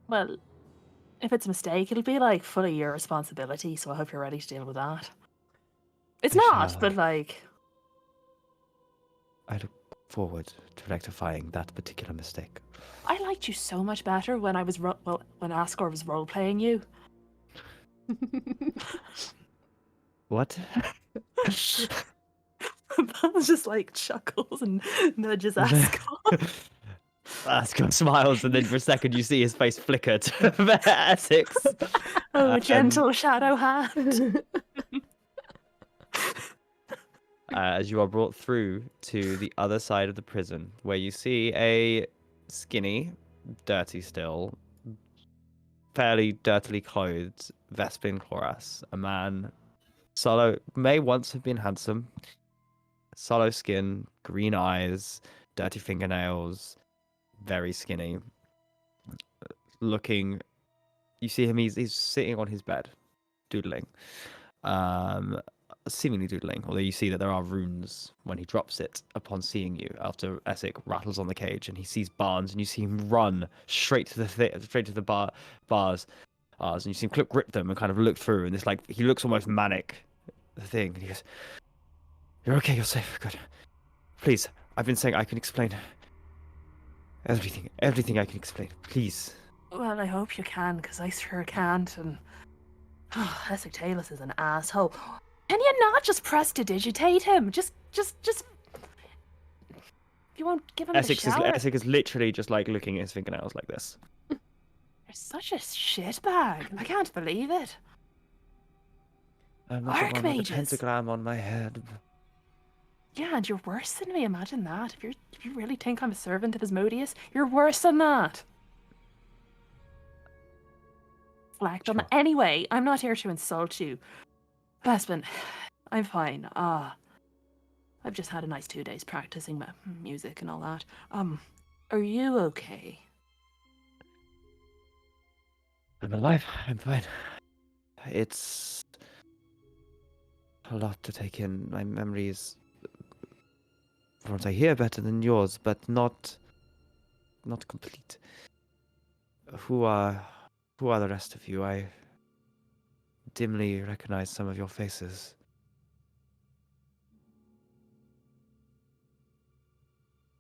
Well, if it's a mistake, it'll be like fully your responsibility, so I hope you're ready to deal with that. It's I not, shall. but like, I look forward to rectifying that particular mistake. I liked you so much better when I was when Ascor was role playing you. What? That was just like chuckles and nudges Ascor. Ascot smiles, and then for a second you see his face flicker to Essex. Oh, a gentle shadow hand. As you are brought through to the other side of the prison, where you see a skinny, dirty still, fairly dirtily clothed Vespin Chloras, a man. Solo may once have been handsome. Solo skin, green eyes, dirty fingernails, very skinny. Looking, you see him. He's sitting on his bed, doodling. Seemingly doodling, although you see that there are runes when he drops it upon seeing you after Essex rattles on the cage and he sees Barnes, and you see him run straight to the bars, and you see him grip them and kind of look through, and it's like he looks almost manic, the thing, and he goes, "You're okay, you're safe, good. Please, I've been saying I can explain everything I can explain, please." Well, I hope you can, because I sure can't, and Essex Talus is an asshole. Can you not just press to digitate him? Just. You won't give him Essex the shower. Essex is literally just like looking at his fingernails like this. You're such a shitbag. I can't believe it. I'm not the one with the Archmages. pentagram on my head. Yeah, and you're worse than me. Imagine that. If you really think I'm a servant of Asmodeus, you're worse than that. Flagged on Sure. Anyway, I'm not here to insult you. Vespin, I'm fine. I've just had a nice 2 days practicing my music and all that. Are you okay? I'm alive. I'm fine. It's a lot to take in. My memories, from what I hear, better than yours, but not complete. Who are the rest of you? I dimly recognize some of your faces.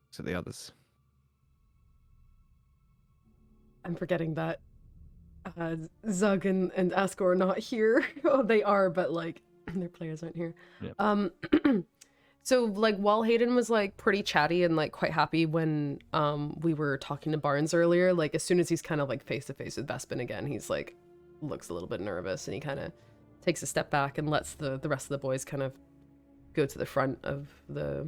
So the others. I'm forgetting that Zug and Ascor are not here. Oh, they are, but like their players aren't here. Yep. So like while Hayden was like pretty chatty and like quite happy when we were talking to Barnes earlier, like as soon as he's kind of like face to face with Vespin again, he's like looks a little bit nervous, and he kind of takes a step back and lets the rest of the boys kind of go to the front of the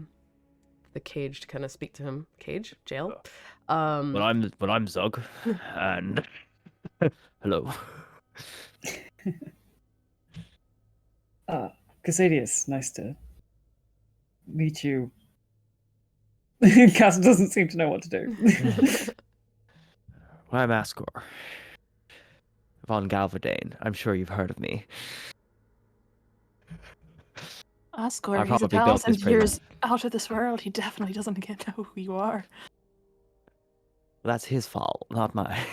cage to kind of speak to him. Cage? Jail? Well, I'm Zug, and hello. Casadius, nice to meet you. Cass doesn't seem to know what to do. Well, I'm Ascor von Galverdane. I'm sure you've heard of me. Ascor, I he's probably built 1,000 this prison. years out of this world. He definitely doesn't know who you are. Well, that's his fault, not mine.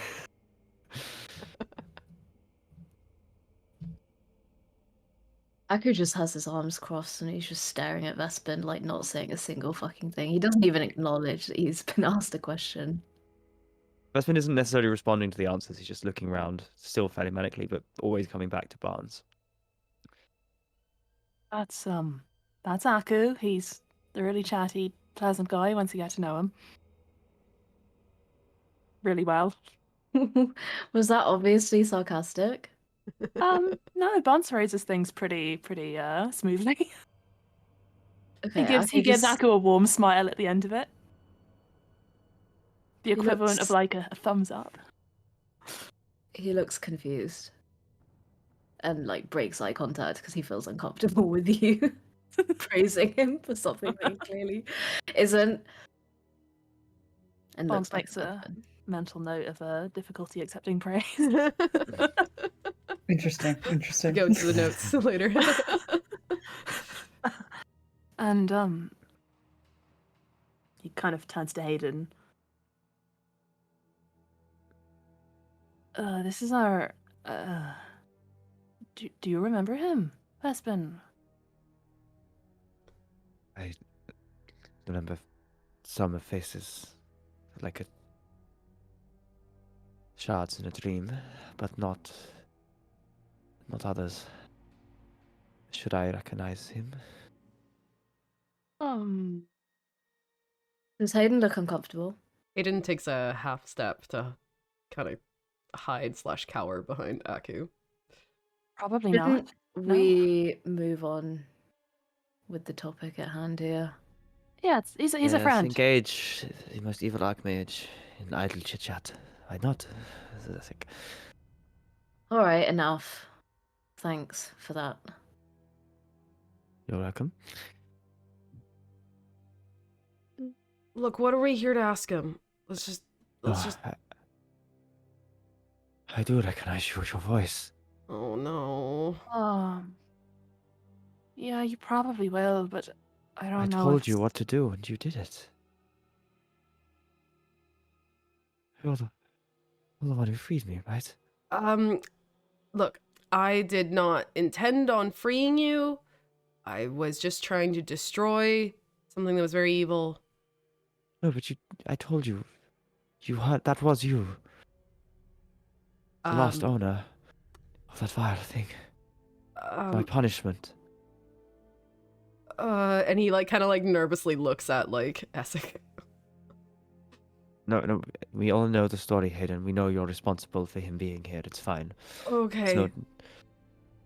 Aku just has his arms crossed and he's just staring at Vespin, like not saying a single fucking thing. He doesn't even acknowledge that he's been asked a question. Vespin isn't necessarily responding to the answers. He's just looking around, still fairly manically, but always coming back to Barnes. That's Aku. He's the really chatty, pleasant guy once you get to know him. Really well. Was that obviously sarcastic? No, Bonce raises things pretty smoothly. Okay, He gives Aku a warm smile at the end of it. The He equivalent looks- of like a thumbs up. He looks confused and like breaks eye contact because he feels uncomfortable with you praising him for something that he clearly isn't. And Bones looks back makes at a Vespin. mental note of difficulty accepting praise. Interesting. Interesting. Go to the notes later. And he kind of turns to Hayden. This is our. Do you remember him, Vespin? I remember some faces, like a shards in a dream, but not others. Should I recognize him? Does Hayden look uncomfortable? Aiden takes a half step to kind of hide/cower behind Aku. Probably not. Shouldn't we move on with the topic at hand here? Yeah, he's a Yes, friend. engage the most evil archmage in idle chit chat. Why not? All right, enough. Thanks for that. You're welcome. Look, what are we here to ask him? Let's just. I do recognize your voice. Oh no. Yeah, you probably will, but I don't I know. told you what to do, and you did it. You're the one who freed me, right? Look, I did not intend on freeing you. I was just trying to destroy something that was very evil. No, but I told you. That was you. The last owner of that vile thing. My punishment. And he kind of nervously looks at Essek. No, we all know the story, Hayden. We know you're responsible for him being here. It's fine. Okay.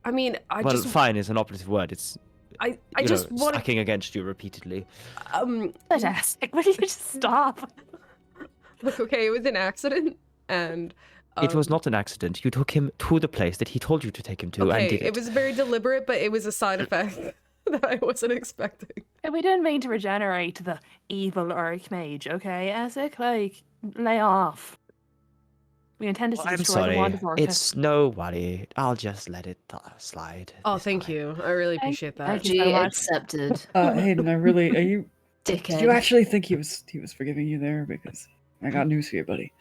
I mean, fine is an operative word. It's I just want stacking against you repeatedly. Fantastic. Will you just stop? Look, okay, it was an accident, and it was not an accident. You took him to the place that he told you to take him to, and did it. It was very deliberate, but it was a side effect that I wasn't expecting. And we didn't mean to regenerate the evil archmage, okay, Essek? Lay off. We intended to I'm destroy the wand of sorry. Orcus. It's no worry. I'll just let it slide. Oh, It's thank fine. you. I really appreciate that. Thank you so G much. accepted. Hayden, are you? Dickhead. Did you actually think he was forgiving you there? Because I got news for you, buddy.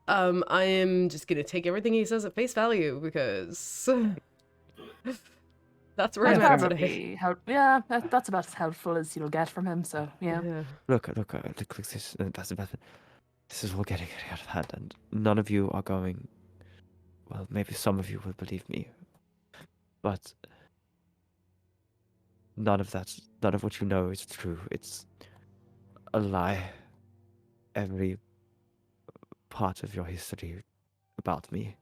I am just gonna take everything he says at face value because that's where I'm at today. That's about as helpful as you'll get from him. So yeah. Look. This is all getting out of hand, and none of you are going. Well, maybe some of you will believe me, but none of what you know is true. It's a lie. Every part of your history about me.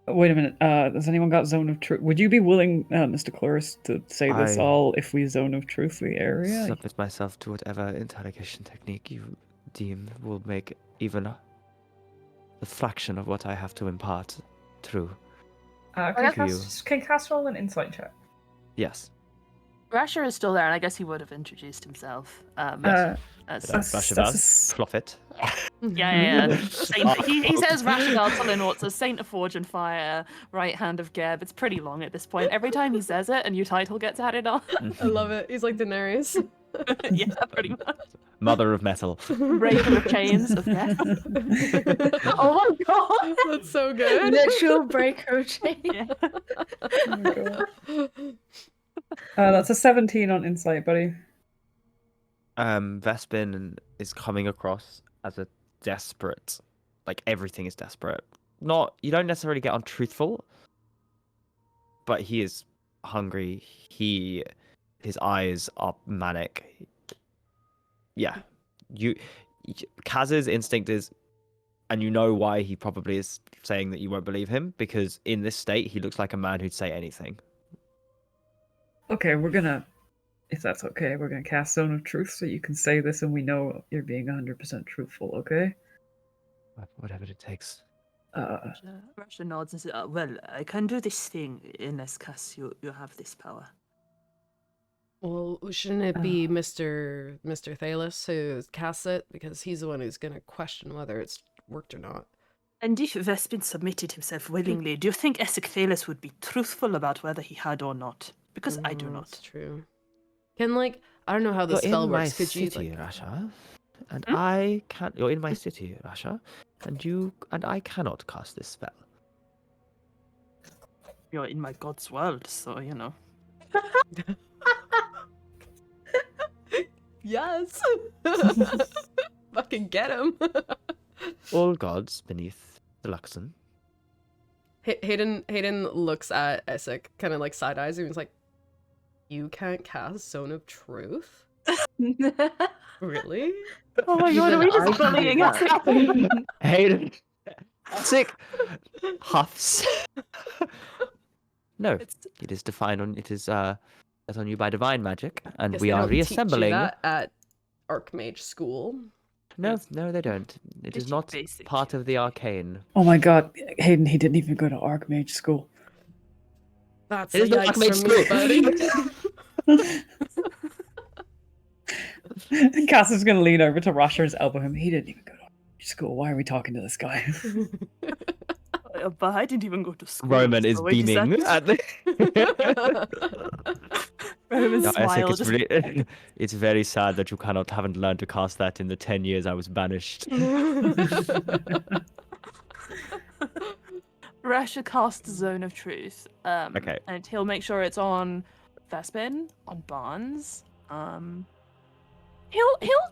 Wait a minute. Has anyone got zone of truth? Would you be willing, Mr. Cloris, to say this all if we zone of truth the area? Submit myself to whatever interrogation technique you deem will make even a fraction of what I have to impart true. Can Cass roll an insight check? Yes. Rasher is still there, and I guess he would have introduced himself. Profit. Yeah. He says Rashigal Tulinwat's a Saint of Forge and Fire, right hand of Geb. It's pretty long at this point. Every time he says it, a new title gets added on. I love it. He's like Daenerys. Yeah, pretty much. Mother of metal. Raven of Chains of Death. Oh my god! That's so good. Literal breaker of chains. Yeah. Oh my God. That's a 17 on insight, buddy. Vespin is coming across as a desperate, everything is desperate. You don't necessarily get on truthful, but he is hungry. His eyes are manic. Yeah, Kaz's instinct is, and you know why he probably is saying that you won't believe him, because in this state he looks like a man who'd say anything. Okay, if that's okay, we're gonna cast Zone of Truth so you can say this and we know you're being 100% truthful, okay? Whatever it takes. Rasha nods and says, well, I can do this thing in this case you have this power. Well, shouldn't it be Mr. Thalos who casts it? Because he's the one who's going to question whether it's worked or not. And if Vespin submitted himself willingly, do you think Thalos would be truthful about whether he had or not? Because I do not. That's true. Can, like, I don't know how the You're spell in works. my Could you, city, like... Rasha, and I can't. You're in my city, Rasha, and I cannot cast this spell. You're in my god's world, so, you know. Yes! Fucking get him! All gods beneath the Luxon. Hayden looks at Essek, kind of like side-eyes him, and he's like, you can't cast Zone of Truth? Really? Oh my god, are we just bullying Essek? Hayden, sick, huffs. No, it is defined on. It is set on you by divine magic, and Guess we they are don't teach you reassembling. that at Archmage School. No, they don't. It is not part of the arcane. Oh my god, Hayden, he didn't even go to Archmage school. That's It is a not yikes Archmage from me, buddy. Cass is going to lean over to Rasha and elbow him. He didn't even go to Archmage school. Why are we talking to this guy? But I didn't even go to school. Roman is so wait a beaming second. at the. Roman's No, I think smile it's just... really, it's very sad that you haven't learned to cast that in the 10 years I was banished. Rasha casts Zone of Truth. Okay. And he'll make sure it's on Vespin, on Barnes. He'll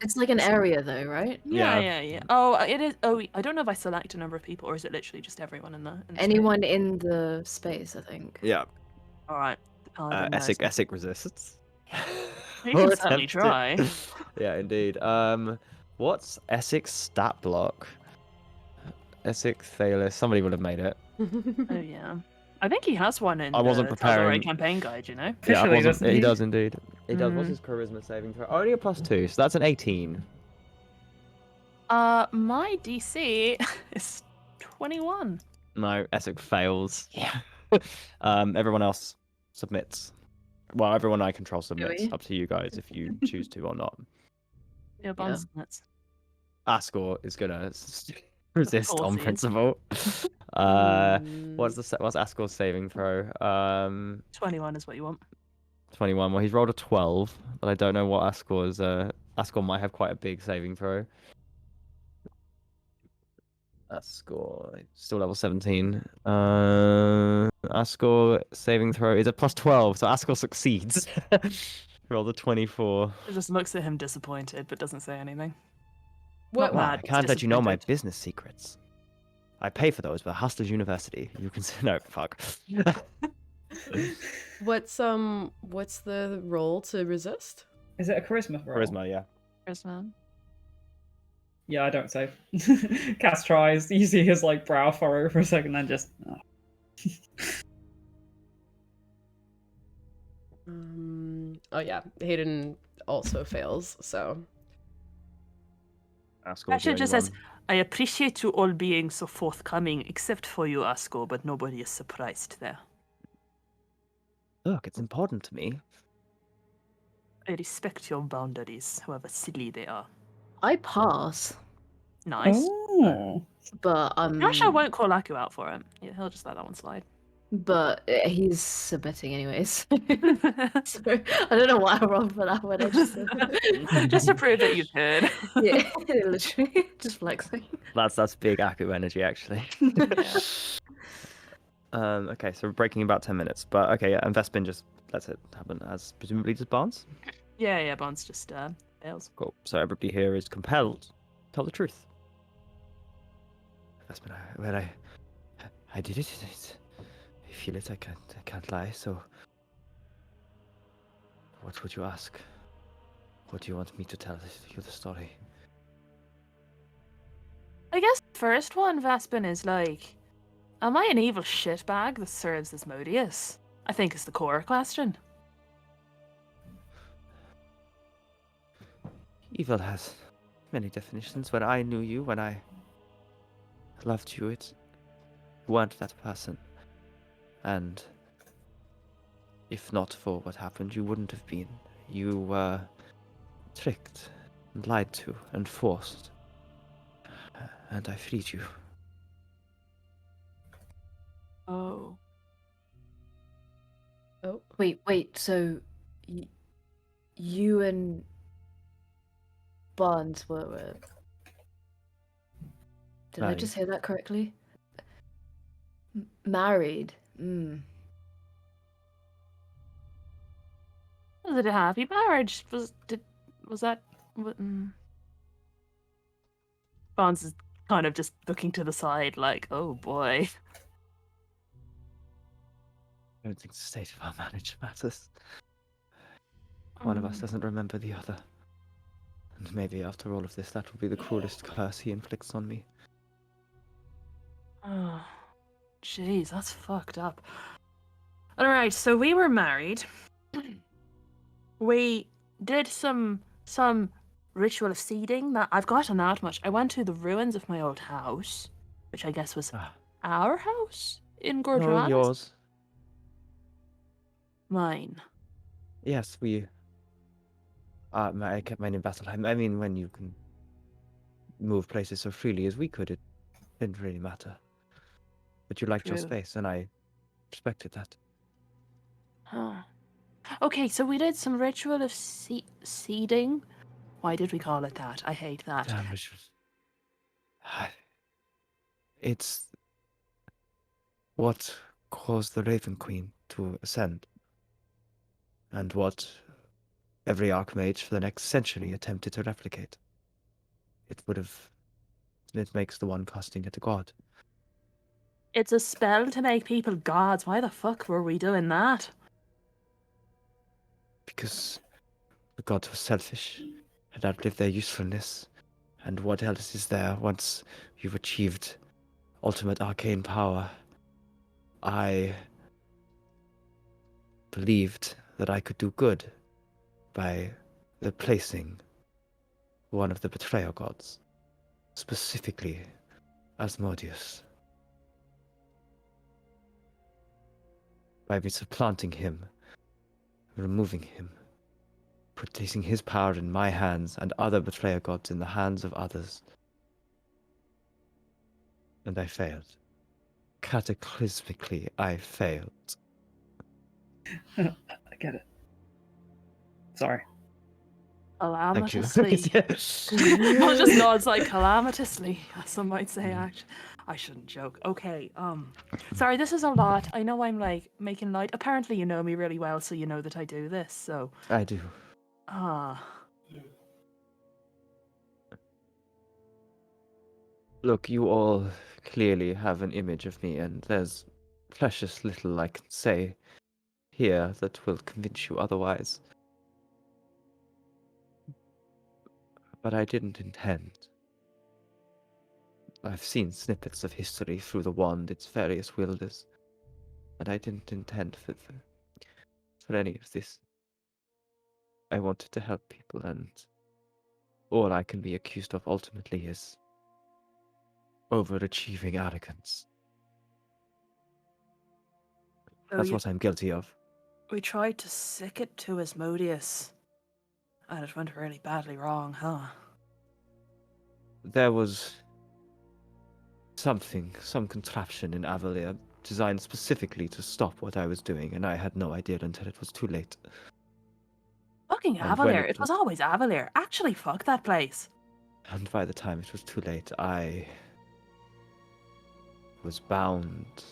It's like an area though, right? yeah. Oh, it is. Oh, I don't know if I select a number of people or is it literally just everyone in the Anyone in the space, I think. Yeah. All right. Paladin knows. Essek resists. You can certainly try. Yeah, indeed. What's Essek's stat block? Essek, Thalos. Somebody would have made it. Oh yeah. I think he has one in I wasn't the preparing. tal'dorei campaign guide, you know? Yeah, Officially, doesn't he he? does indeed. He does. What's his charisma saving throw? Only a +2, so that's an 18. My DC is 21. No, Essek fails. Yeah. Everyone else submits. Well, everyone I control submits. we? Up to you guys if you choose to or not. Yeah, Barnes nuts. Ascor is gonna resist course on he is. principle. What's Ascor's saving throw? 21 is what you want. 21. Well, he's rolled a 12, but I don't know what Ascor's. Ascor might have quite a big saving throw. Ascor still level 17. Ascor saving throw is a +12, so Ascor succeeds. Rolled a 24. It just looks at him disappointed, but doesn't say anything. What? Not Well, mad, I can't let you know my disappointed. business secrets. I pay for those by Hustlers University. You can no fuck. What's the roll to resist? Is it a charisma roll? Charisma, yeah. Charisma. Yeah, I don't save. Cass tries. You see his like brow furrow for a second, then just. Oh yeah, Hayden also fails. So Ascor's Actually, the just only says, I appreciate you all being so forthcoming, except for you, Asco, but nobody is surprised there. one. Look, it's important to me. I respect your boundaries, however silly they are. I pass, Nice. Oh. but Rasha won't call Aku out for it. Yeah, he'll just let that one slide. but he's submitting anyways. So I don't know why I rolled for that one. I just Just to prove that you could. yeah, literally just flexing. That's big Aku energy, actually. Okay, so we're breaking about 10 minutes, but okay, yeah, and Vespin just lets it happen as presumably does Barnes. Yeah, Barnes just fails. Cool. So everybody here is compelled to tell the truth. Vespin, I did it. I feel it. I can't lie. So, what would you ask? What do you want me to tell you the story? I guess the first one, Vespin, is like, am I an evil shitbag that serves Asmodeus? I think is the core question. Evil has many definitions. When I knew you, when I loved you, it weren't that person. And if not for what happened, you wouldn't have been. You were tricked and lied to and forced. And I freed you. Oh. Oh, Wait. So, you and Barnes were. Did I just hear that correctly? Married. Was it a happy marriage? Was that? Barnes is kind of just looking to the side, like, oh boy. I don't think the state of our marriage matters. One of us doesn't remember the other. And maybe after all of this, that will be the cruelest curse he inflicts on me. Oh, jeez, that's fucked up. All right, so we were married. We did some ritual of seeding. That I've gotten that much. I went to the ruins of my old house, which I guess was our house in No, Gordran. yours. Mine. Yes, we... I kept mine in Vasselheim. I mean, when you can move places so freely as we could, it didn't really matter. But you liked your True. space, and I respected that. Huh. Okay, so we did some ritual of seeding. Why did we call it that? I hate that. Damn rituals. It's what caused the Raven Queen to ascend, and what every Archmage for the next century attempted to replicate. It makes the one casting it a god. It's a spell to make people gods. Why the fuck were we doing that? Because the gods were selfish, had outlived their usefulness, and what else is there once you've achieved ultimate arcane power? I believed that I could do good by replacing one of the betrayal gods, specifically Asmodeus. By supplanting him, removing him, placing his power in my hands and other betrayer gods in the hands of others. And I failed. Cataclysmically, I failed. I get it. Sorry. Calamitously. Yes. I'll just nods like calamitously, some might say. Actually, I shouldn't joke. Okay. Sorry, this is a lot. I know I'm like making light. Apparently, you know me really well, so you know that I do this. So. I do. Look, you all clearly have an image of me, and there's precious little I can say here that will convince you otherwise. But I didn't intend. I've seen snippets of history through the wand, its various wielders, and I didn't intend for any of this. I wanted to help people, and all I can be accused of ultimately is overachieving arrogance. That's what I'm guilty of. We tried to sick it to Asmodeus, and it went really badly wrong, huh? There was some contraption in Avalier designed specifically to stop what I was doing, and I had no idea until it was too late. Fucking Avalier. It was always Avalier. Actually, fuck that place. And by the time it was too late, I was bound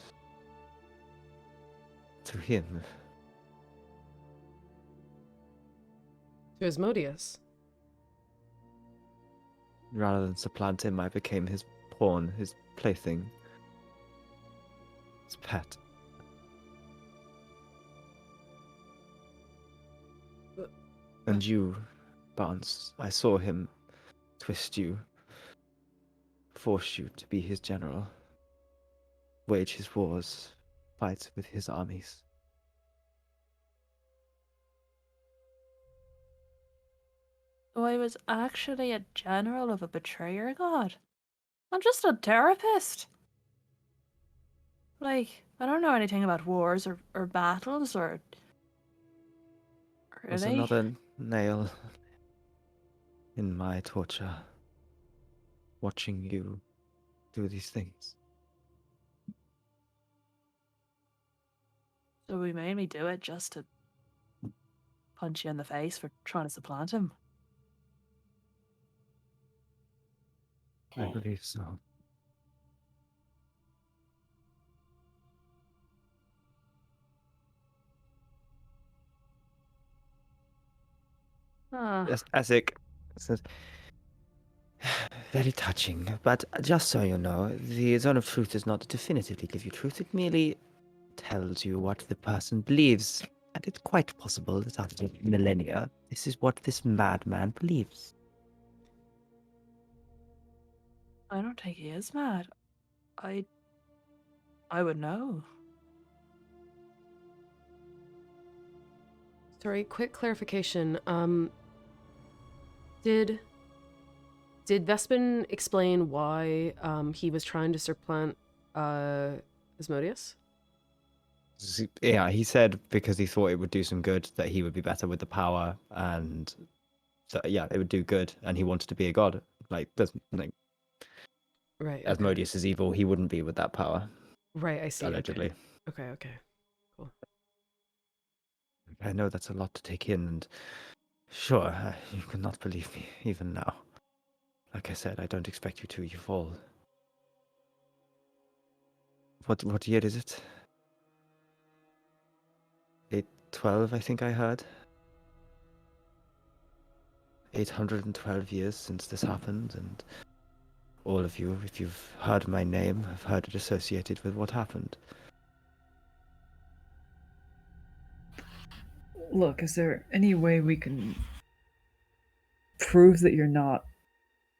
to him. to Asmodeus. Rather than supplant him, I became his pawn, his plaything, his pet. And you, Barnes, I saw him twist you, force you to be his general, wage his wars, fight with his armies. So I was actually a general of a betrayer god. I'm just a therapist. Like, I don't know anything about wars or battles or There's really. another nail in my torture, watching you do these things. So we made me do it just to punch you in the face for trying to supplant him. I believe so. Ah, Yes, Asik says, very touching, but just so you know, the zone of truth does not definitively give you truth. It merely tells you what the person believes. And it's quite possible that after millennia, this is what this madman believes. I don't think he is mad. I would know. Sorry, quick clarification. Did Vespin explain why he was trying to supplant Asmodeus? Yeah, he said because he thought it would do some good, that he would be better with the power, and so, yeah, it would do good, and he wanted to be a god. Like, there's like Right. Okay. Asmodeus is evil, he wouldn't be with that power, Right, I see. allegedly. Okay. Cool. I know that's a lot to take in, and sure, you cannot believe me, even now. Like I said, I don't expect you to, you've all... What year is it? 812, I think I heard. 812 years since this happened, and all of you, if you've heard my name, have heard it associated with what happened. Look, is there any way we can prove that you're not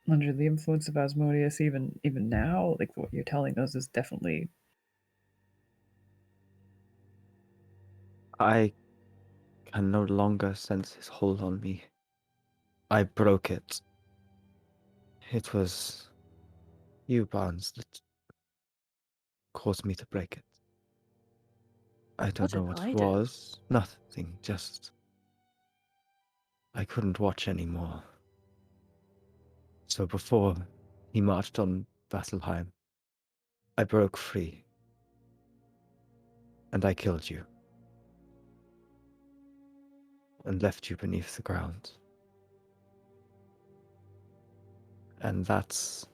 under the influence of Asmodeus even now? Like, what you're telling us is definitely... I can no longer sense his hold on me. I broke it. It was you, Barnes, that caused me to break it. I don't know did what I it do? was. Nothing, just... I couldn't watch anymore. So before he marched on Vasselheim, I broke free. And I killed you. And left you beneath the ground. And that's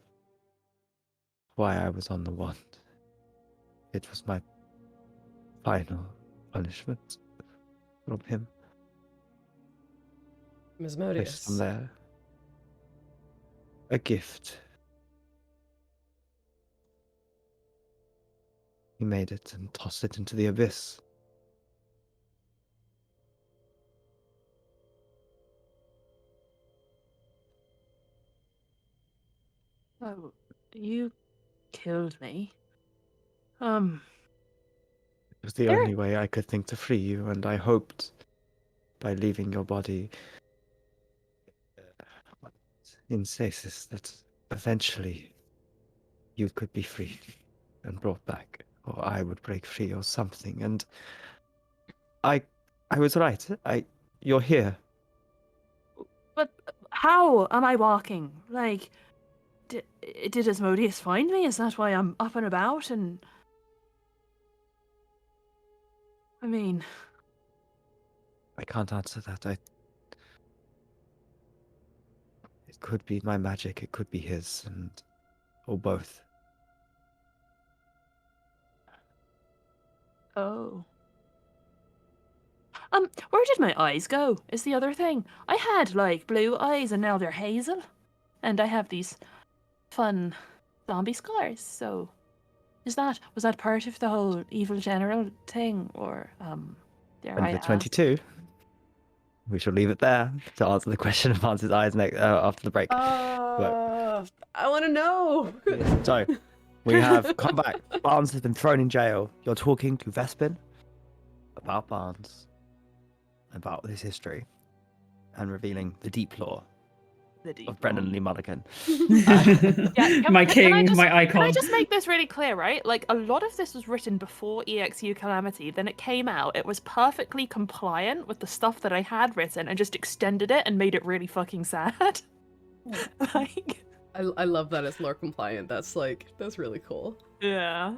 why I was on the wand. It was my final punishment from him. Placed from Asmodeus. there. A gift. He made it and tossed it into the abyss. Oh, you killed me. It was the There- only way I could think to free you, and I hoped by leaving your body in stasis that eventually you could be freed and brought back, or I would break free or something. And I was right. You're here. But how am I walking? Like, did Asmodeus find me? Is that why I'm up and about? And I mean, I can't answer that. It could be my magic. It could be his, or both. oh. Where did my eyes go? Is the other thing. I had like blue eyes and now they're hazel, and I have these fun zombie scars. So, was that part of the whole evil general thing, or dare I And for ask? 22, we shall leave it there to answer the question of Barnes' eyes after the break. I want to know. So, we have come back. Barnes has been thrown in jail. You're talking to Vespin about Barnes, about his history, and revealing the deep lore The D of Brennan Lee Mulligan. My king, my Can icon. I just make this really clear, right? Like, a lot of this was written before EXU Calamity. Then it came out. It was perfectly compliant with the stuff that I had written and just extended it and made it really fucking sad. Like, I love that it's lore compliant. That's really cool. yeah.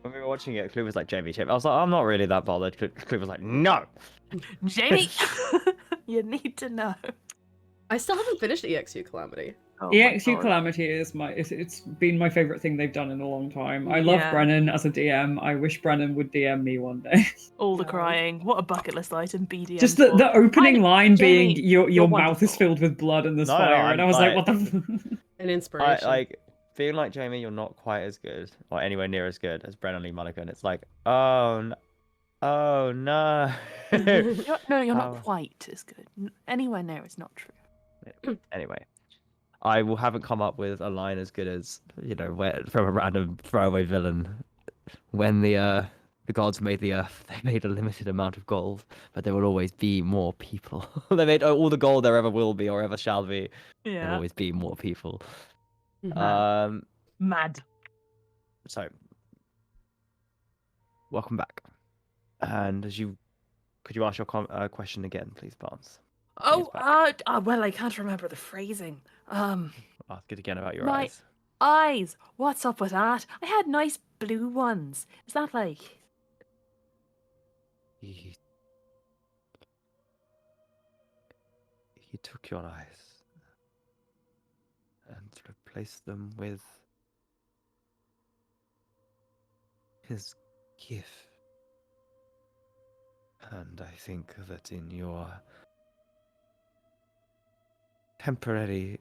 When we were watching it, Clue was like, Jamie. I was like, I'm not really that bothered. Clue was like, no. Jamie, you need to know. I still haven't finished EXU Calamity. Oh EXU my God. Calamity is it's been my favorite thing they've done in a long time. I love Yeah. Brennan as a DM. I wish Brennan would DM me one day. All the crying. What a bucket list item, BDM. Just the opening line Jamie, being your you're mouth is wonderful. filled with blood and there's No, no, fire, and I was like, I'm- what the? An inspiration. Like feeling like Jamie, you're not quite as good or anywhere near as good as Brennan Lee Mulligan. It's like, oh no. Oh no. You're Oh. not quite as good. Anywhere near is not true. Anyway, I haven't come up with a line as good as from a random throwaway villain. When the gods made the earth, they made a limited amount of gold, but there will always be more people. They made all the gold there ever will be or ever shall be. There will Yeah. always be more people. Mad. Mad. So, welcome back. And could you ask your question again, please, Barnes? Oh, well, I can't remember the phrasing. Ask it again about your My- eyes. Eyes. What's up with that? I had nice blue ones. Is that like? He took your eyes and replaced them with his gift. And I think that in your temporary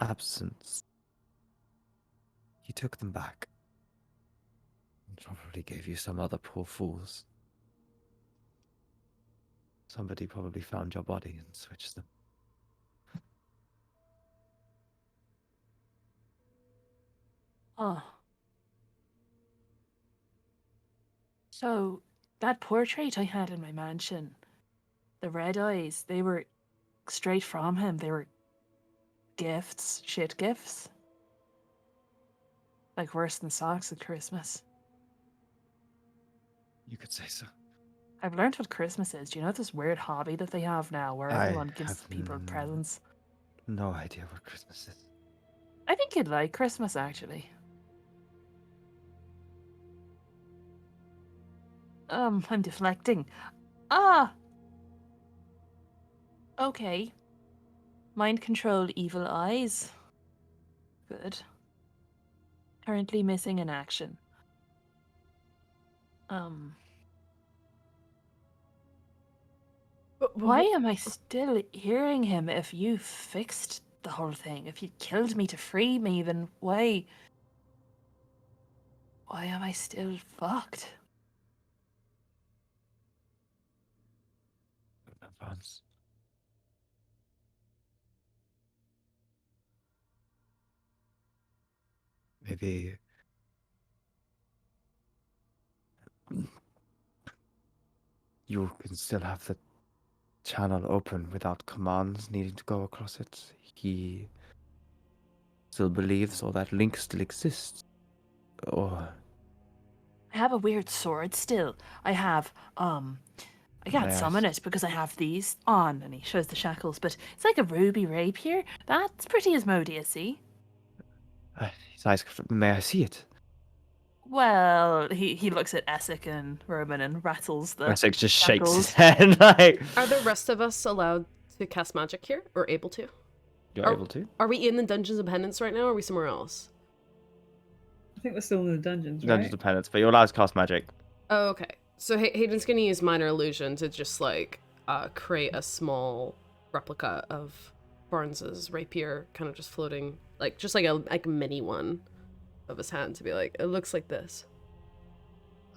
absence, he took them back and probably gave you some other poor fools. Somebody probably found your body and switched them. Oh. So, that portrait I had in my mansion, the red eyes, they were straight from him. They were gifts, shit gifts. Like worse than socks at Christmas. You could say so. I've learned what Christmas is. Do you know this weird hobby that they have now where I everyone gives have people presents? No idea what Christmas is. I think you'd like Christmas, actually. I'm deflecting. Ah! Okay. Mind control evil eyes. Good. Currently missing in action. Why am I still hearing him if you fixed the whole thing? If you killed me to free me, then why am I still fucked? Advance. Maybe you can still have the channel open without commands needing to go across it. He still believes, or that link still exists. Or I have a weird sword still. I have, I can't Yes. summon it because I have these on, and he shows the shackles, but it's like a ruby rapier. That's pretty Asmodeus-y. his eyes. May I see it? Well, he looks at Essek and Roman and rattles the Essex just shakes his shackles. head like. Are the rest of us allowed to cast magic here, or able to? You're Are- able to. Are we in the Dungeons of Penance right now, or are we somewhere else? I think we're still in the dungeons, right? Dungeons of Penance, but you're allowed to cast magic. Oh, okay. So Hayden's gonna use minor illusion to just like create a small replica of Barnes's rapier, kind of just floating, like just like a mini one of his hand, to be like, it looks like this.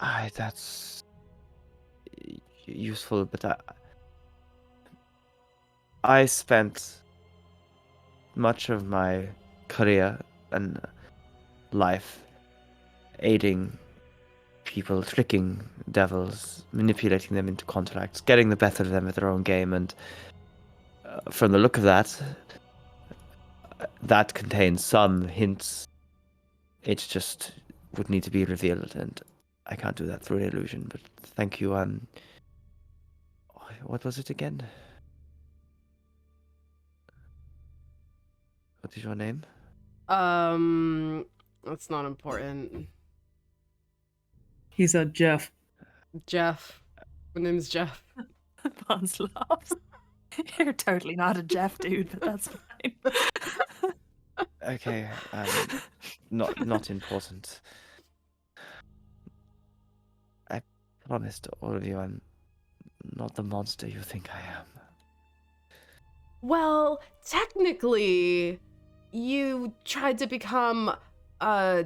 That's useful, but I spent much of my career and life aiding people, tricking devils, manipulating them into contracts, getting the better of them at their own game, and from the look of that, that contains some hints. It just would need to be revealed, and I can't do that through an illusion. But thank you. What was it again? What is your name? That's not important. He's a Jeff. Jeff. My name's Jeff. Bons laughs. You're totally not a Jeff dude, but that's fine. Okay, not important. I promise to all of you, I'm not the monster you think I am. Well, technically, you tried to become a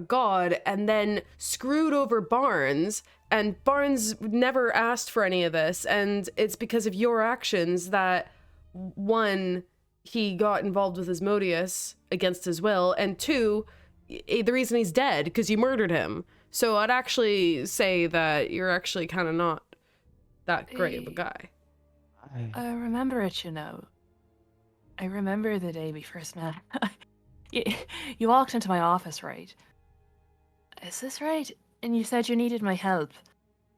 god and then screwed over Barnes, and Barnes never asked for any of this, and it's because of your actions that, one, he got involved with Asmodeus against his will, and two, the reason he's dead, because you murdered him. So I'd actually say that you're actually kind of not that great of a guy. I remember it, you know. I remember the day we first met. You walked into my office, right? Is this right? And you said you needed my help.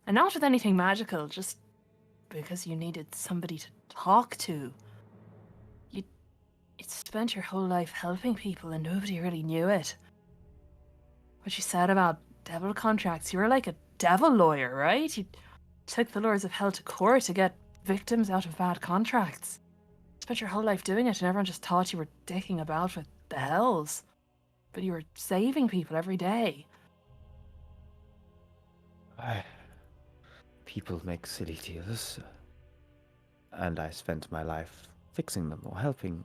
And not with anything magical, just because you needed somebody to talk to. You'd spent your whole life helping people and nobody really knew it. What you said about devil contracts, you were like a devil lawyer, right? You took the lords of hell to court to get victims out of bad contracts. Spent your whole life doing it and everyone just thought you were dicking about with the hells. But you were saving people every day. People make silly deals, and I spent my life fixing them or helping,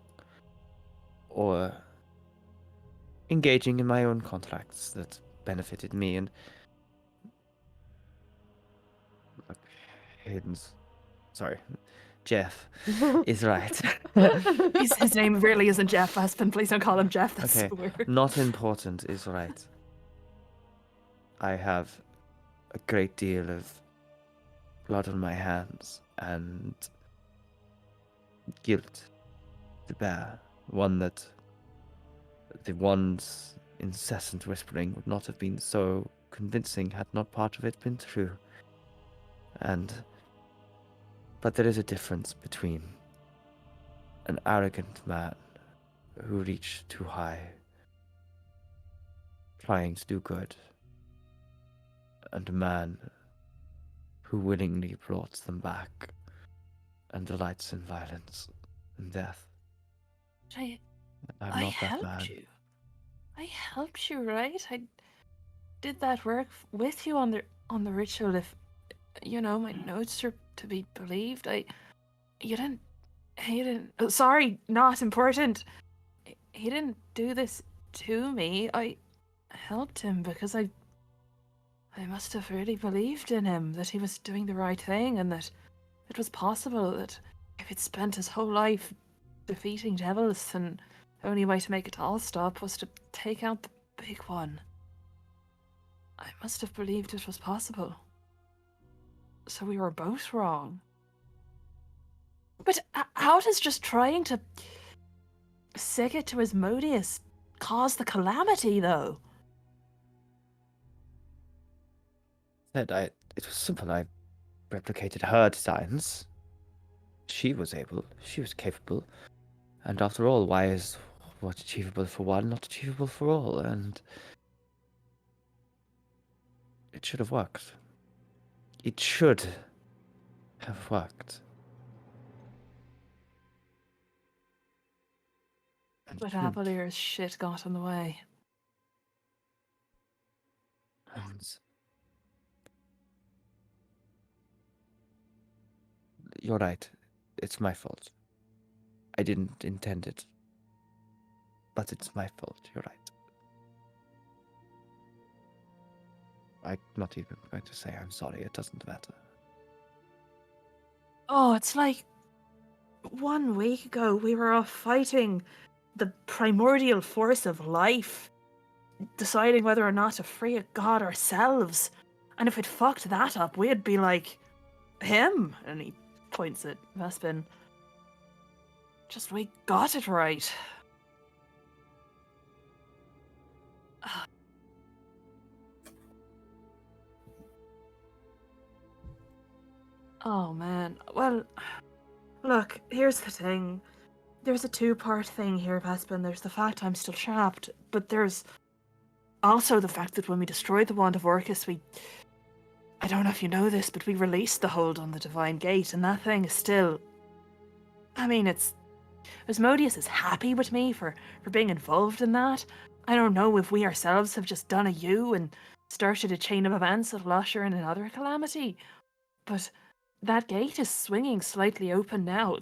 or engaging in my own contracts that benefited me. And Jeff is right. His name really isn't Jeff Aspen. Please don't call him Jeff. That's Okay, so weird. not important is right. I have a great deal of blood on my hands and guilt to bear. One that the one's incessant whispering would not have been so convincing had not part of it been true. But there is a difference between an arrogant man who reached too high, trying to do good, and a man who willingly brought them back and delights in violence and death. I I'm not that man. helped you. I helped you, right? I did that work with you on the ritual. If you know my notes are to be believed, he didn't. Oh, sorry, not important. He didn't do this to me. I helped him because I must have really believed in him, that he was doing the right thing and that it was possible that if he'd spent his whole life defeating devils, and the only way to make it all stop was to take out the big one. I must have believed it was possible. So we were both wrong. But how does just trying to stick it to Asmodeus cause the calamity, though? It was simple. I replicated her designs. She was capable. And after all, why is what's achievable for one not achievable for all? And it should have worked. It should have worked. But Avalier's shit got in the way. And you're right. It's my fault. I didn't intend it. But it's my fault. You're right. I'm not even going to say I'm sorry. It doesn't matter. Oh, it's like 1 week ago we were off fighting the primordial force of life, deciding whether or not to free a god ourselves. And if we'd fucked that up, we'd be like him. And he points at Vespin. Just we got it right. Oh man. Well, look, here's the thing. There's a two-part thing here, Vespin. There's the fact I'm still trapped, but there's also the fact that when we destroyed the Wand of Orcus, I don't know if you know this, but we released the hold on the Divine Gate, and that thing is still... I mean, Asmodeus is happy with me for being involved in that. I don't know if we ourselves have just done a U and started a chain of events that'll usher in another calamity, but that gate is swinging slightly open now.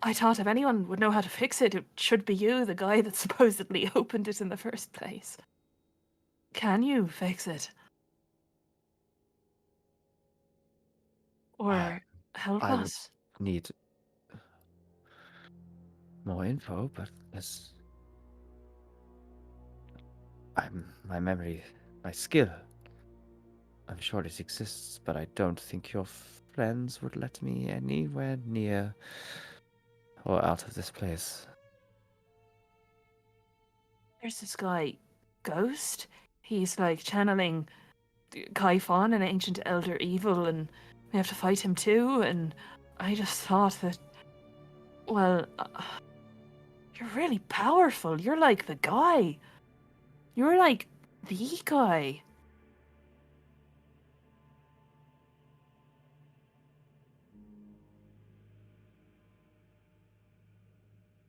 I thought if anyone would know how to fix it, it should be you, the guy that supposedly opened it in the first place. Can you fix it? Or help I would us? need more info, but my memory, my skill. I'm sure it exists, but I don't think your friends would let me anywhere near or out of this place. There's this guy, Ghost. He's like channeling Kaifon, an ancient elder evil, and we have to fight him too. And I just thought that, well, you're really powerful. You're like the guy. You're like the guy.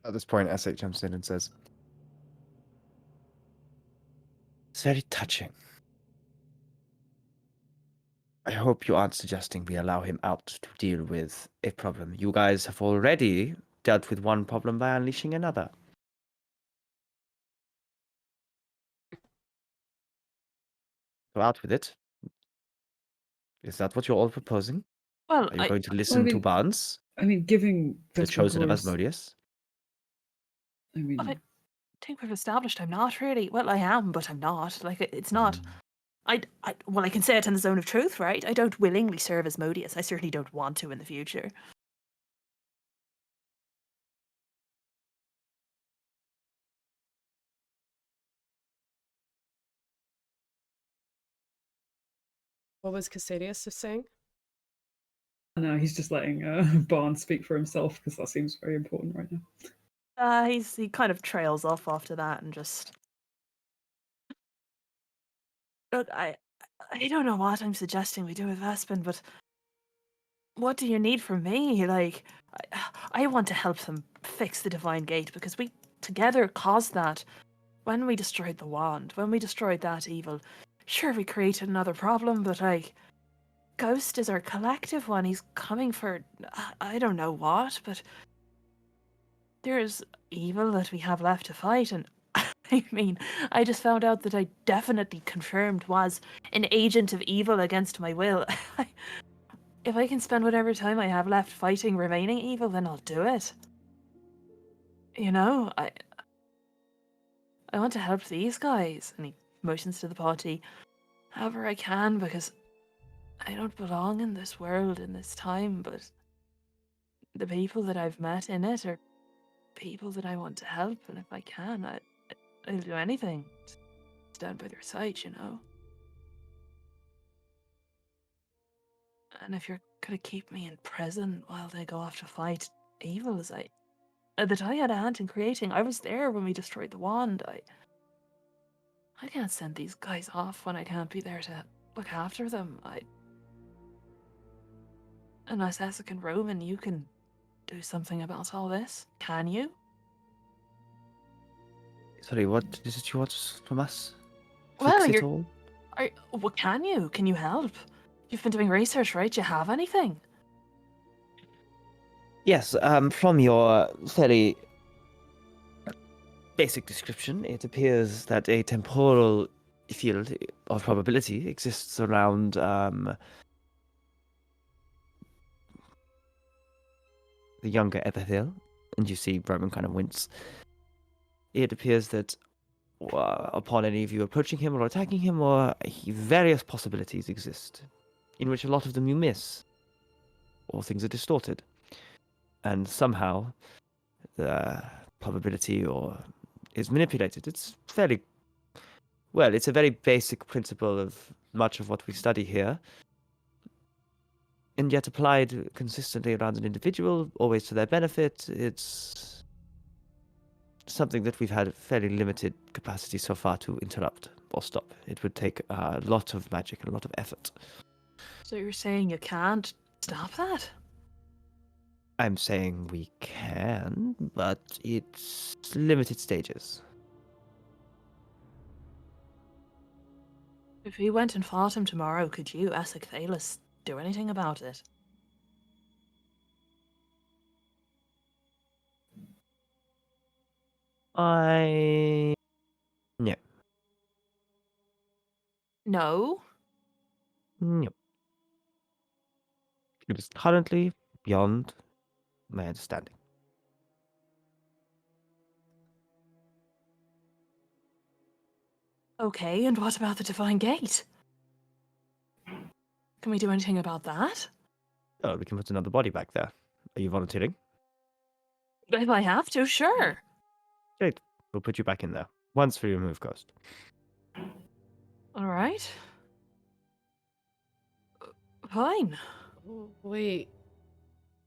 At this point, S8 jumps in and says, "It's very touching. I hope you aren't suggesting we allow him out to deal with a problem. You guys have already dealt with one problem by unleashing another. Go out with it. Is that what you're all proposing? Well, Are you going to listen to Barnes, I mean, giving the Vesper chosen of Course, Asmodeus? I mean, I think we've established I'm not really. Well, I am, but I'm not. Like, it's not. Well, I can say it in the zone of truth, right? I don't willingly serve Asmodeus. I certainly don't want to in the future. What was Casadius just saying? no, he's just letting Barnes speak for himself because that seems very important right now. He kind of trails off after that and just... Look, I don't know what I'm suggesting we do with Vespin, but what do you need from me? Like, I want to help them fix the Divine Gate because we together caused that. When we destroyed the wand, when we destroyed that evil, sure, we created another problem, but like, Ghost is our collective one. He's coming for, I don't know what, but there's evil that we have left to fight, and I mean, I just found out that I definitely confirmed was an agent of evil against my will. If I can spend whatever time I have left fighting remaining evil, then I'll do it. You know, I want to help these guys. And he motions to the party. However I can, because I don't belong in this world, in this time, but the people that I've met in it are people that I want to help, and if I can, I'll do anything to stand by their side, you know? And if you're gonna keep me in prison while they go off to fight evils, that I had a hand in creating, I was there when we destroyed the wand, I can't send these guys off when I can't be there to look after them. Unless Essek and Roman, you can do something about all this. Can you? Sorry, what is it you want from us? Well, Fix it all? What can you? Can you help? You've been doing research, right? Do you have anything? Yes, from your fairly basic description, it appears that a temporal field of probability exists around the younger Epithel, and you see Roman kind of wince. It appears that upon any of you approaching him or attacking him, or various possibilities exist, in which a lot of them you miss, or things are distorted. and somehow the probability or is manipulated. It's fairly well. It's a very basic principle of much of what we study here, and yet applied consistently around an individual, always to their benefit. It's something that we've had fairly limited capacity so far to interrupt or stop. It would take a lot of magic and a lot of effort. So you're saying you can't stop that? I'm saying we can, but it's limited stages. If we went and fought him tomorrow, could you, Essex Thalis, do anything about it? I... No. No? No. It is currently beyond my understanding. Okay, and what about the Divine Gate? Can we do anything about that? Oh, we can put another body back there. Are you volunteering? If I have to, sure. Great. We'll put you back in there. Once we remove Ghost. All right. Fine. Wait.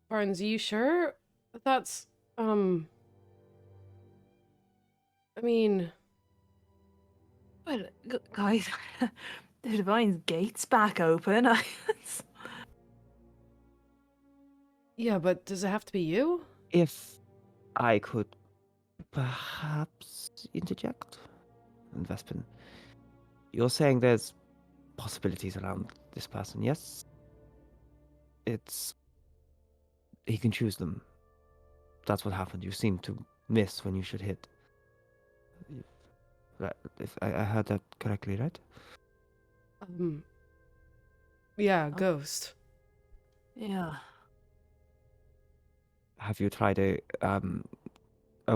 Barnes, are you sure? That's, I mean... Well, guys, the Divine Gate's back open. Yeah, but does it have to be you? If I could perhaps interject? And Vespin, you're saying there's possibilities around this person, yes? It's... He can choose them. That's what happened. You seem to miss when you should hit. If I heard that correctly, right? Yeah, Ghost. Yeah. Have you tried a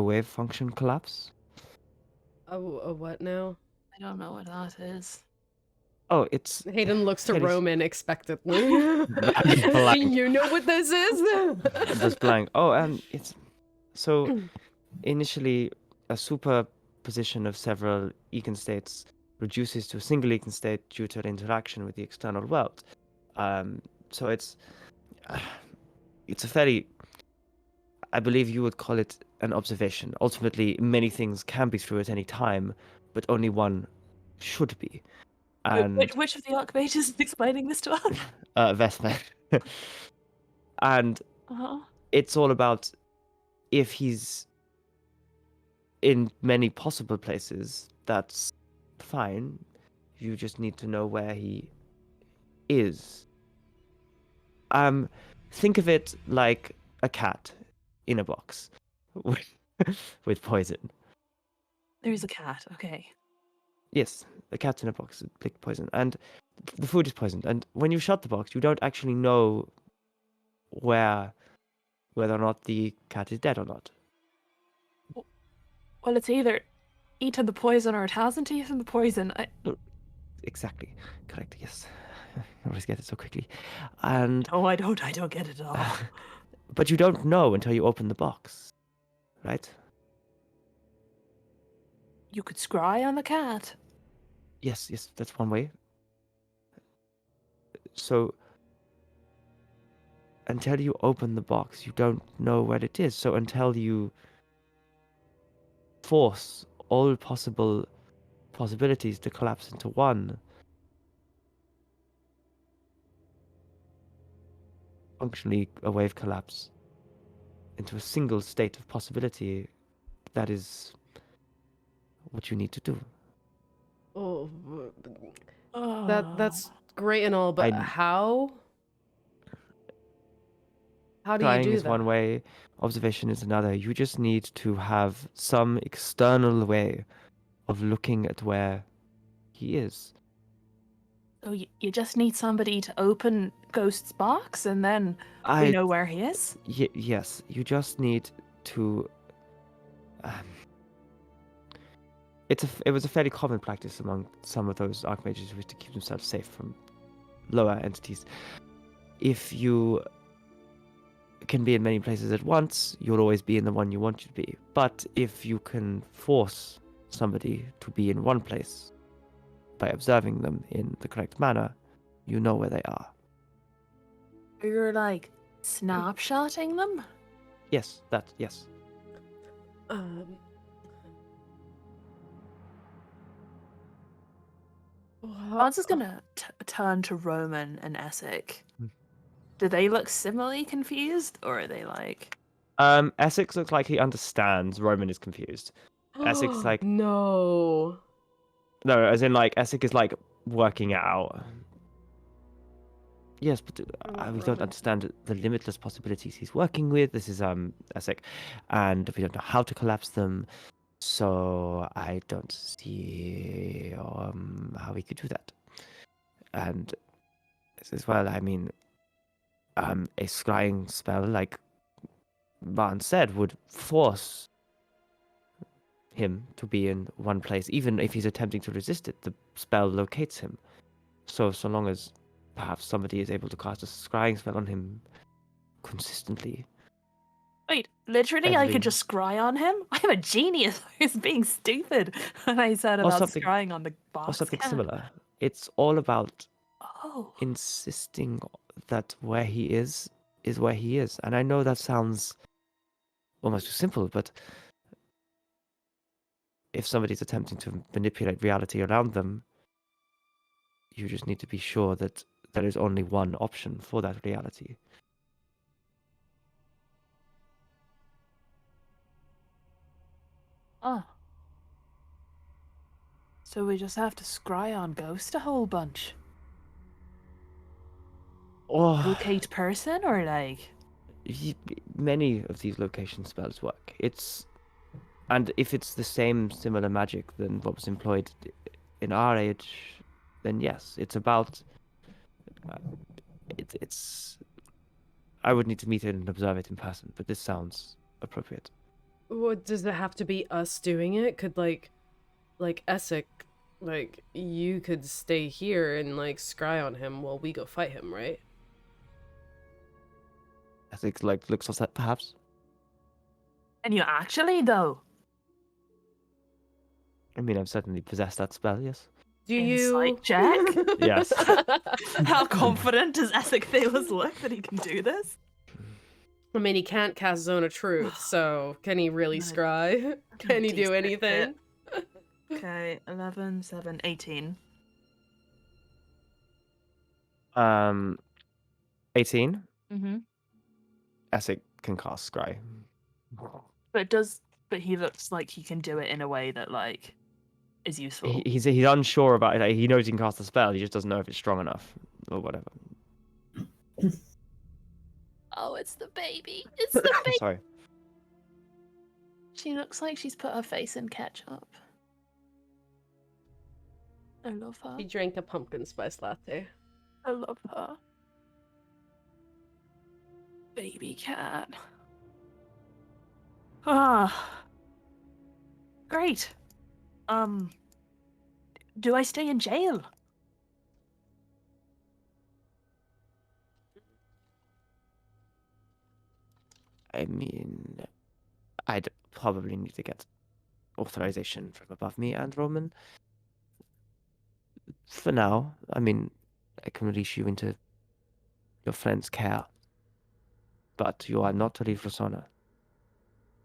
wave function collapse? A what now? I don't know what that is. Oh, it's... Hayden looks to It is- Roman expectantly. Blank. You know what this is? Just blank. Oh, it's... So, initially, a superposition of several Econ states reduces to a single Econ state due to an interaction with the external world. So it's a fairly... I believe you would call it an observation. Ultimately, many things can be true at any time, but only one should be. And Which of the Archmages is explaining this to us? Vesper. And Uh-huh. it's all about if he's in many possible places, that's fine. You just need to know where he is. Think of it like a cat in a box with poison. There's a cat, okay. Yes, a cat in a box with big poison, and the food is poisoned. And when you shut the box, you don't actually know whether or not the cat is dead or not. Well, it's either eaten the poison or it hasn't eaten the poison. Exactly, correct. Yes, I always get it so quickly, and No, I don't get it at all. but you don't know until you open the box, right? You could scry on the cat. Yes, that's one way. So until you open the box, you don't know where it is. So until you force all possible possibilities to collapse into one, functionally a wave collapse into a single state of possibility, that is what you need to do. Oh, Oh. that's great and all, but I- how? How do you Trying do is that? one way, observation is another. You just need to have some external way of looking at where he is. So you just need somebody to open Ghost's box and then we know where he is? Yes, you just need to. It was a fairly common practice among some of those archmages who wish to keep themselves safe from lower entities. If you can be in many places at once, you'll always be in the one you want to be. But if you can force somebody to be in one place by observing them in the correct manner, you know where they are. You're like snapshotting them? Yes, yes. Hans is gonna turn to Roman and Essek. Hmm. Do they look similarly confused, or are they like? Essex looks like he understands. Roman is confused. Essex like no. no, as in like Essex is like working it out. Yes, but we don't understand the limitless possibilities he's working with. This is Essex, and we don't know how to collapse them. So I don't see how we could do that. And this as well, I mean, a scrying spell, like Barn said, would force him to be in one place. Even if he's attempting to resist it, the spell locates him. So long as perhaps somebody is able to cast a scrying spell on him consistently. Wait, literally, I Every- could just scry on him? I'm a genius. I was being stupid when I said about scrying on the box. Or something can. similar. It's all about Oh. insisting that where he is where he is. And I know that sounds almost too simple, but if somebody's attempting to manipulate reality around them, you just need to be sure that there is only one option for that reality. Oh. So we just have to scry on Ghost a whole bunch? Or Locate person, or like? many of these location spells work. And if it's the same similar magic than what was employed in our age, then yes, it's about. It's. I would need to meet it and observe it in person, but this sounds appropriate. What does it have to be us doing it? Could like Essek, like you could stay here and like scry on him while we go fight him, right? I think like looks like that perhaps. And you actually though? I mean, I've certainly possessed that spell. Yes. Do you? Insight check? Yes. How confident does Essek Thalos look that he can do this? I mean, he can't cast Zone of Truth, so can he really Nice. scry? Can he do Decent anything? Okay, 11, 7, 18. 18. Mm-hmm. Essek can cast Scry. But he looks like he can do it in a way that like is useful. He's unsure about it. Like, he knows he can cast the spell. He just doesn't know if it's strong enough or whatever. Oh, it's the baby. It's the baby. Sorry. She looks like she's put her face in ketchup. I love her. He drank a pumpkin spice latte. I love her. Baby cat. Ah. Great. Do I stay in jail? I mean, I'd probably need to get authorization from above me and Roman. For now, I mean, I can release you into your friend's care. But you are not to leave Rosanna.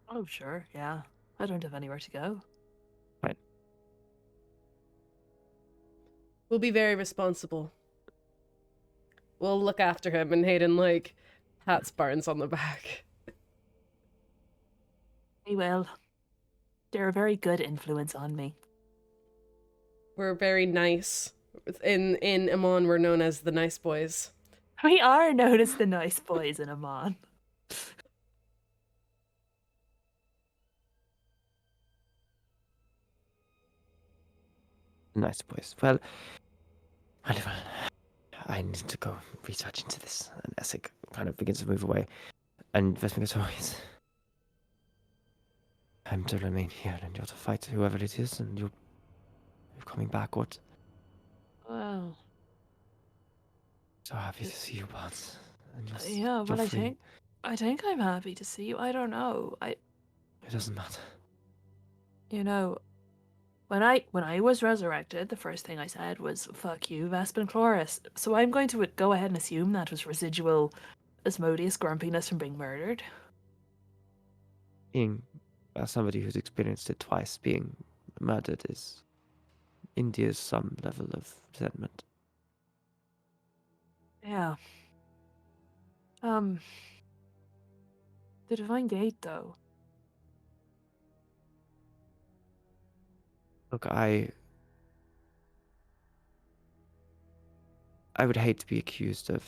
Oh, sure, yeah. I don't have anywhere to go. Right. We'll be very responsible. We'll look after him, and Hayden, like, pats Barnes on the back. He will. They're a very good influence on me. We're very nice. In Amon, we're known as the nice boys. We are known as the nice boys in Amon. Nice boys. Well, I need to go research into this. And Essek kind of begins to move away. And Vesper goes, I'm to remain here and you're to fight whoever it is and you're coming back. What? Well, So happy to see you, Barnes. And yeah, you're well, I free. think I think I'm happy to see you. I don't know. It doesn't matter. You know, when I was resurrected, the first thing I said was "fuck you, Vespin Chloris." So I'm going to go ahead and assume that was residual Asmodeus grumpiness from being murdered. Being somebody who's experienced it twice, being murdered is India's some level of resentment. Yeah. The Divine Gate, though. Look, I would hate to be accused of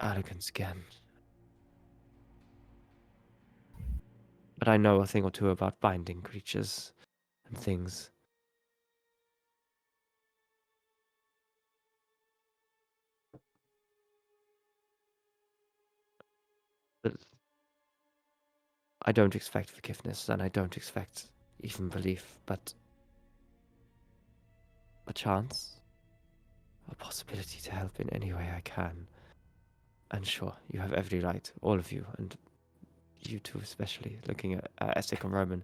arrogance again. But I know a thing or two about binding creatures and things. But I don't expect forgiveness, and I don't expect even belief, but a chance, a possibility to help in any way I can. And sure, you have every right, all of you, and you two especially, looking at Essex and Roman,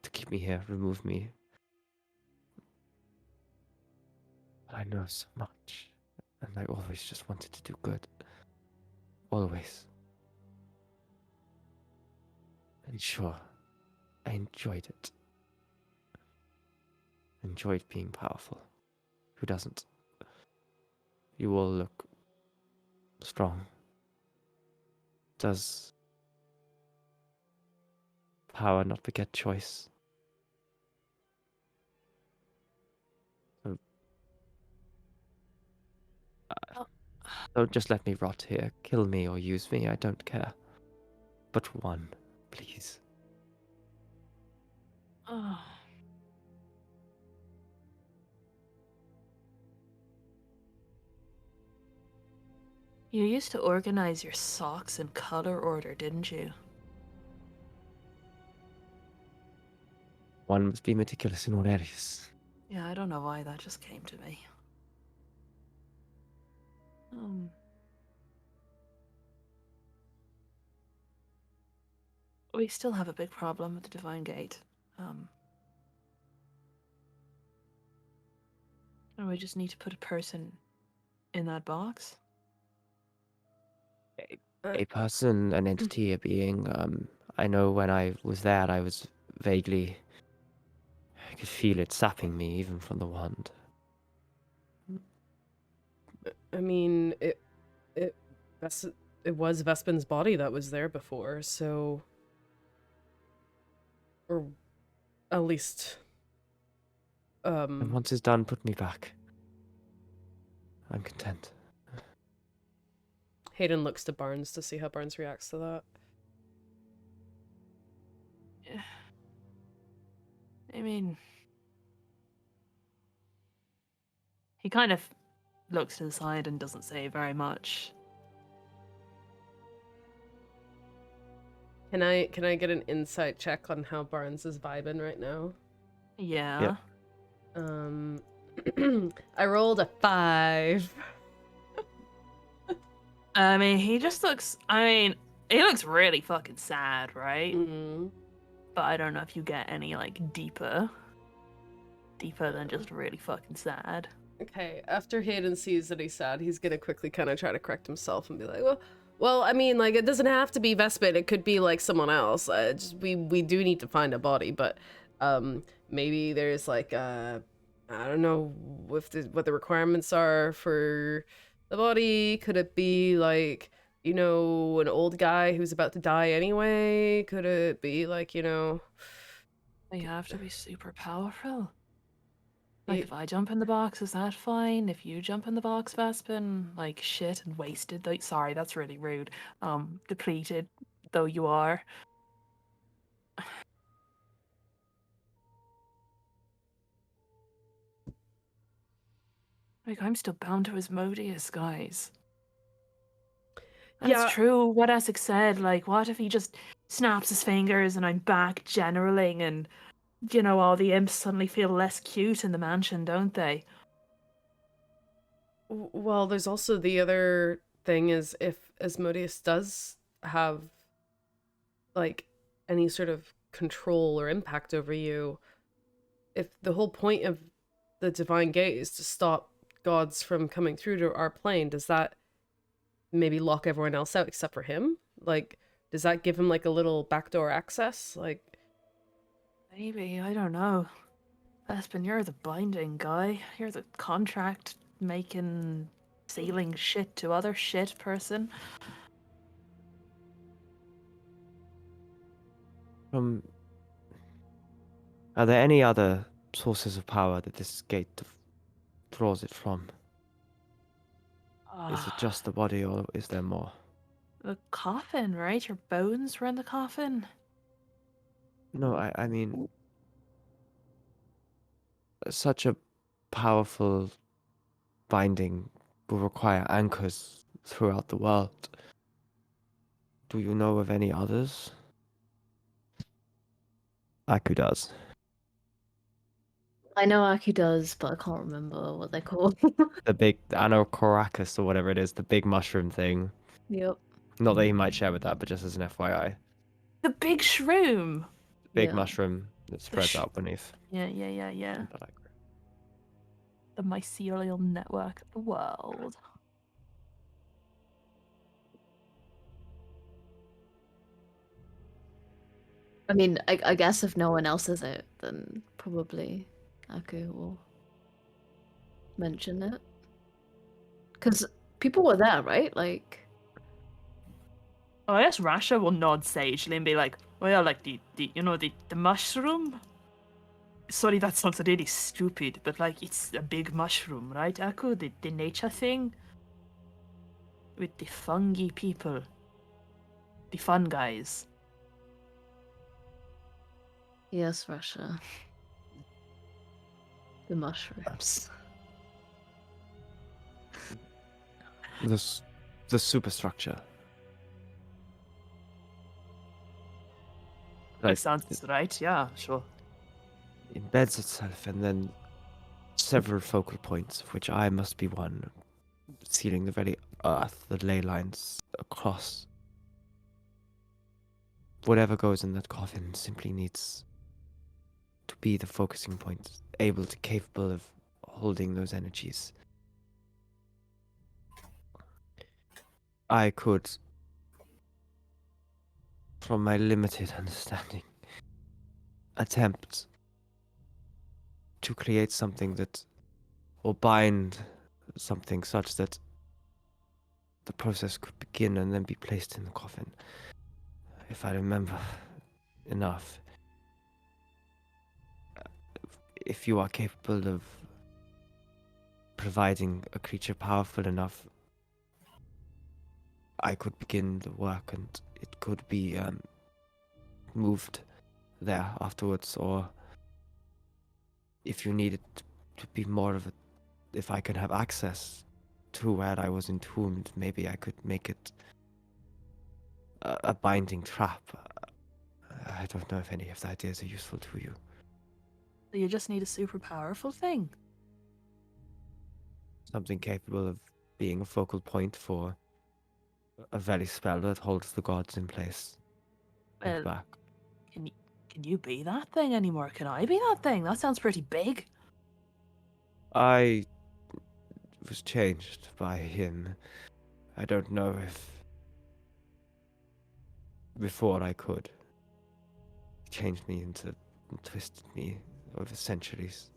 to keep me here, remove me. But I know so much, and I always just wanted to do good. Always. And sure, I enjoyed it. Enjoyed being powerful. Who doesn't? You all look strong. Does power not beget choice? So, don't just let me rot here. Kill me or use me, I don't care. But one, please. Oh. You used to organize your socks in color order, didn't you? One must be meticulous in all areas. Yeah, I don't know why that just came to me. We still have a big problem with the Divine Gate. And we just need to put a person in that box. A person, an entity, a being. I know when I was there, I was vaguely. I could feel it sapping me, even from the wand. I mean, it was Vespin's body that was there before, so, or at least, And once it's done, put me back. I'm content. Hayden looks to Barnes to see how Barnes reacts to that. Yeah. I mean, he kind of looks to the side and doesn't say very much. Can I get an insight check on how Barnes is vibing right now? Yeah. Yep. I rolled a 5. I mean, he just looks. I mean, he looks really fucking sad, right? Mm-hmm. But I don't know if you get any like deeper than just really fucking sad. Okay, after Hayden sees that he's sad, he's gonna quickly kind of try to correct himself and be like, well, I mean, like, it doesn't have to be Vespin. It could be like someone else. We do need to find a body, but maybe there's like I don't know what the requirements are for the body. Could it be like, you know, an old guy who's about to die anyway? Could it be like, you know, They have to be super powerful. Like, if I jump in the box, is that fine? If you jump in the box, Vespin, like, shit and wasted. Sorry, that's really rude. Depleted though you are. Like, I'm still bound to Asmodeus, guys. And Yeah. it's true what Essex said. Like, what if he just snaps his fingers and I'm back generaling and, you know, all the imps suddenly feel less cute in the mansion, don't they? Well, there's also the other thing is if Asmodeus does have like any sort of control or impact over you, if the whole point of the divine gate is to stop gods from coming through to our plane, does that maybe lock everyone else out except for him? Like, does that give him like a little backdoor access? Like, Maybe, I don't know. Espen, you're the binding guy. You're the contract making, sealing shit to other shit person. Are there any other sources of power that this gate draws it from? Is it just the body, or is there more? The coffin, right? Your bones were in the coffin. No, I mean, such a powerful binding will require anchors throughout the world. Do you know of any others? Aku does. I know Aki does, but I can't remember what they're called. The big Anocoracus or whatever it is, the big mushroom thing. Yep. Not that he might share with that, but just as an FYI. The big shroom. Big Yeah. mushroom that spreads out beneath. Yeah. But I- The mycelial network of the world. I mean, I guess if no one else is it, then probably Aku will mention it. Because people were there, right? Like, Oh, I guess Rasha will nod sagely and be like, "Oh yeah, like the the mushroom. Sorry, that sounds really stupid, but like it's a big mushroom, right, Aku? The nature thing with the fungi people, the fun guys. yes, Russia. The mushrooms. The superstructure. That sounds right. Yeah, sure. Embeds itself, and then several focal points, of which I must be one, sealing the very earth, the ley lines across. Whatever goes in that coffin simply needs to be the focusing point, capable of holding those energies. I could, from my limited understanding, attempt to create something that, or bind something such that the process could begin and then be placed in the coffin. If I remember enough. If you are capable of providing a creature powerful enough, I could begin the work and it could be moved there afterwards, or if you need it to be more of a, if I could have access to where I was entombed, maybe I could make it a binding trap. I don't know if any of the ideas are useful to you. So you just need a super powerful thing. Something capable of being a focal point for a very spell that holds the gods in place. Well, Back. Can you be that thing anymore? Can I be that thing? That sounds pretty big. I was changed by him. I don't know if before I could. He changed me and twisted me over centuries.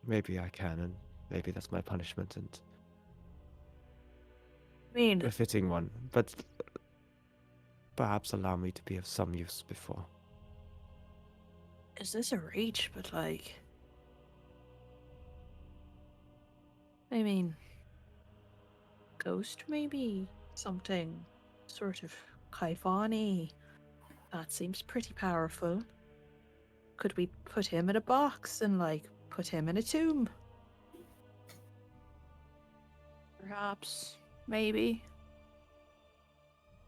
Maybe I can, and maybe that's my punishment, and I mean, a fitting one. But perhaps allow me to be of some use before. is this a reach? But like, I mean, ghost maybe something sort of Kaifani. That seems pretty powerful. Could we put him in a box and like put him in a tomb? Perhaps, maybe.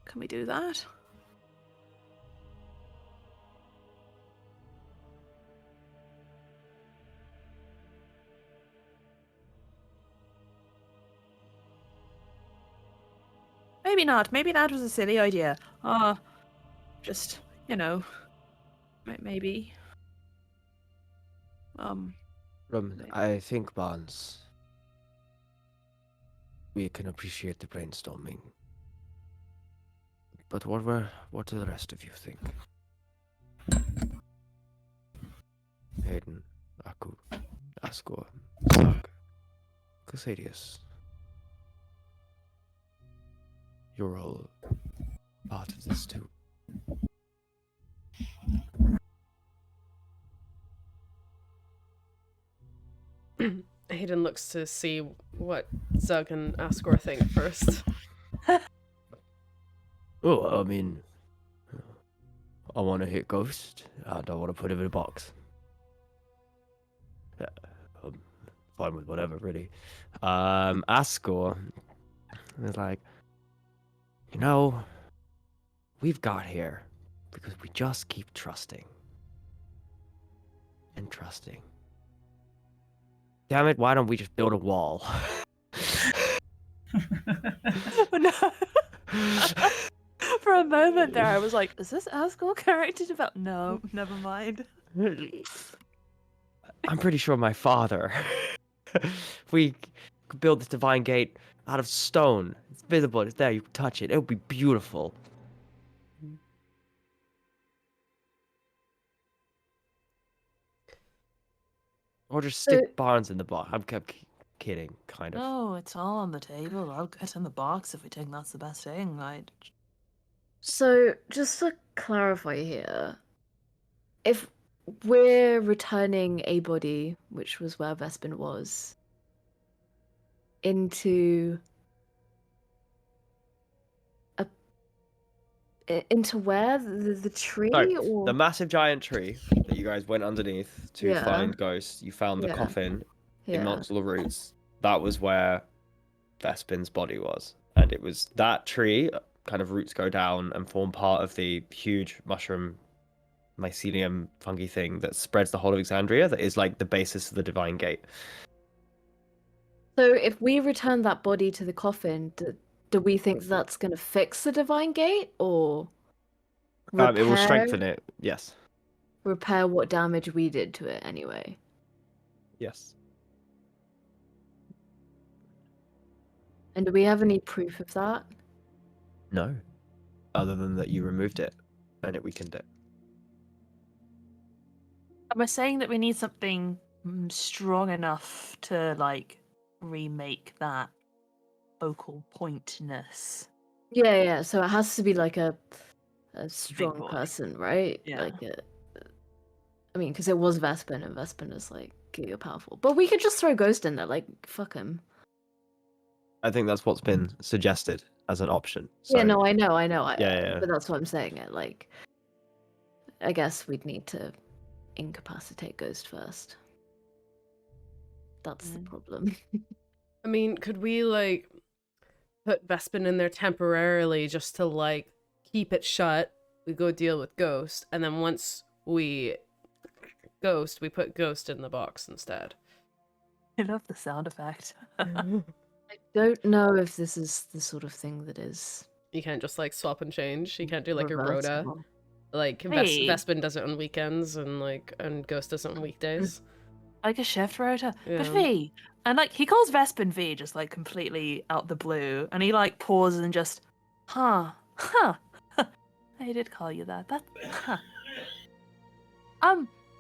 Can we do that? Maybe not. Maybe that was a silly idea. Just, maybe. I think, Barnes, we can appreciate the brainstorming. But what do the rest of you think? Hayden, Aku, Asgore, Zach, Casadius. You're all part of this too. Hayden looks to see what Zug and Asgore think first. Oh, I mean, I want to hit Ghost, and I want to put him in a box. Yeah, I'm fine with whatever, really. Asgore is like, we've got here because we just keep trusting. And trusting. Damn it, why don't we just build a wall? No. For a moment there, I was like, is this Asgore character develop? No, never mind. I'm pretty sure my father. If we could build this divine gate out of stone, it's visible, it's there, you can touch it, it would be beautiful. Or just stick Barnes in the box. I'm kidding, kind of. No, it's all on the table. I'll get in the box if we think that's the best thing. So, just to clarify here, if we're returning a body, which was where Vespin was, into where? The tree? No, or the massive giant tree that you guys went underneath to find Ghost. You found the coffin amongst all the roots. That was where Vespin's body was. And it was that tree, kind of roots go down and form part of the huge mushroom mycelium fungi thing that spreads the whole of Exandria, that is like the basis of the divine gate. So if we return that body to the coffin, do we think that's going to fix the divine gate, or It will strengthen it, yes. Repair what damage we did to it anyway? Yes. And do we have any proof of that? No. Other than that you removed it and it weakened it. Am I saying that we need something strong enough to, remake that focal pointness? Yeah. So it has to be like a strong person, right? Yeah. I mean, because it was Vespin, and Vespin is you're powerful. But we could just throw Ghost in there, fuck him. I think that's what's been suggested as an option. So... Yeah, no, I know. Yeah. But that's what I'm saying. I guess we'd need to incapacitate Ghost first. That's the problem. I mean, could we put Vespin in there temporarily just to keep it shut? We go deal with Ghost, and then once we put Ghost in the box instead. I love the sound effect. I don't know if this is the sort of thing that is. You can't just swap and change. You can't do a rota. reversible. Hey. Vespin does it on weekends and Ghost does it on weekdays. Like a shift rota. Yeah. But V. And he calls Vespin V just completely out the blue. And he pauses and just, huh. I did call you that. That huh.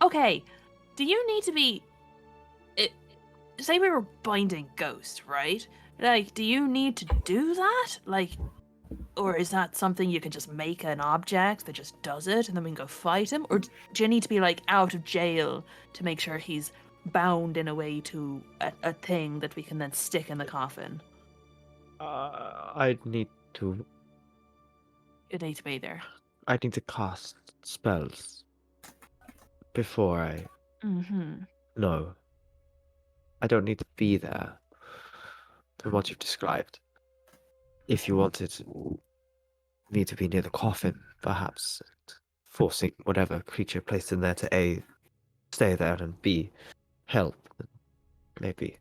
Okay. Do you need to be say we were binding Ghost, right? Do you need to do that? Or is that something you can just make an object that just does it and then we can go fight him? Or do you need to be out of jail to make sure he's bound in a way to a thing that we can then stick in the coffin? I'd need to... You need to be there. I need to cast spells before I... No. I don't need to be there from what you've described. If you wanted me to be near the coffin, perhaps, forcing whatever creature placed in there to A, stay there, and B, help, maybe.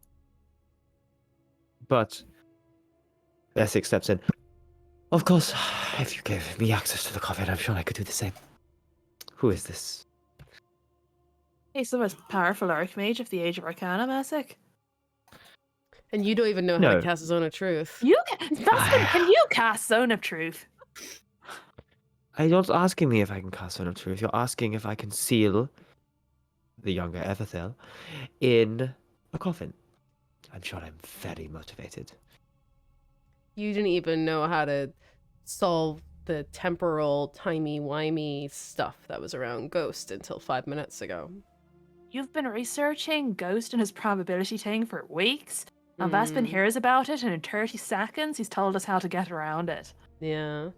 But Essex steps in. Of course, if you gave me access to the coffin, I'm sure I could do the same. Who is this? He's the most powerful archmage of the Age of Arcana, Masic. And you don't even know how to No. cast Zone of Truth. Can you cast Zone of Truth? You're not asking me if I can cast Zone of Truth. You're asking if I can seal the younger Everthel in a coffin. I'm sure I'm very motivated. You didn't even know how to solve the temporal timey-wimey stuff that was around Ghost until 5 minutes ago. You've been researching Ghost and his probability thing for weeks, and Vespin hears about it, and in 30 seconds he's told us how to get around it. Yeah.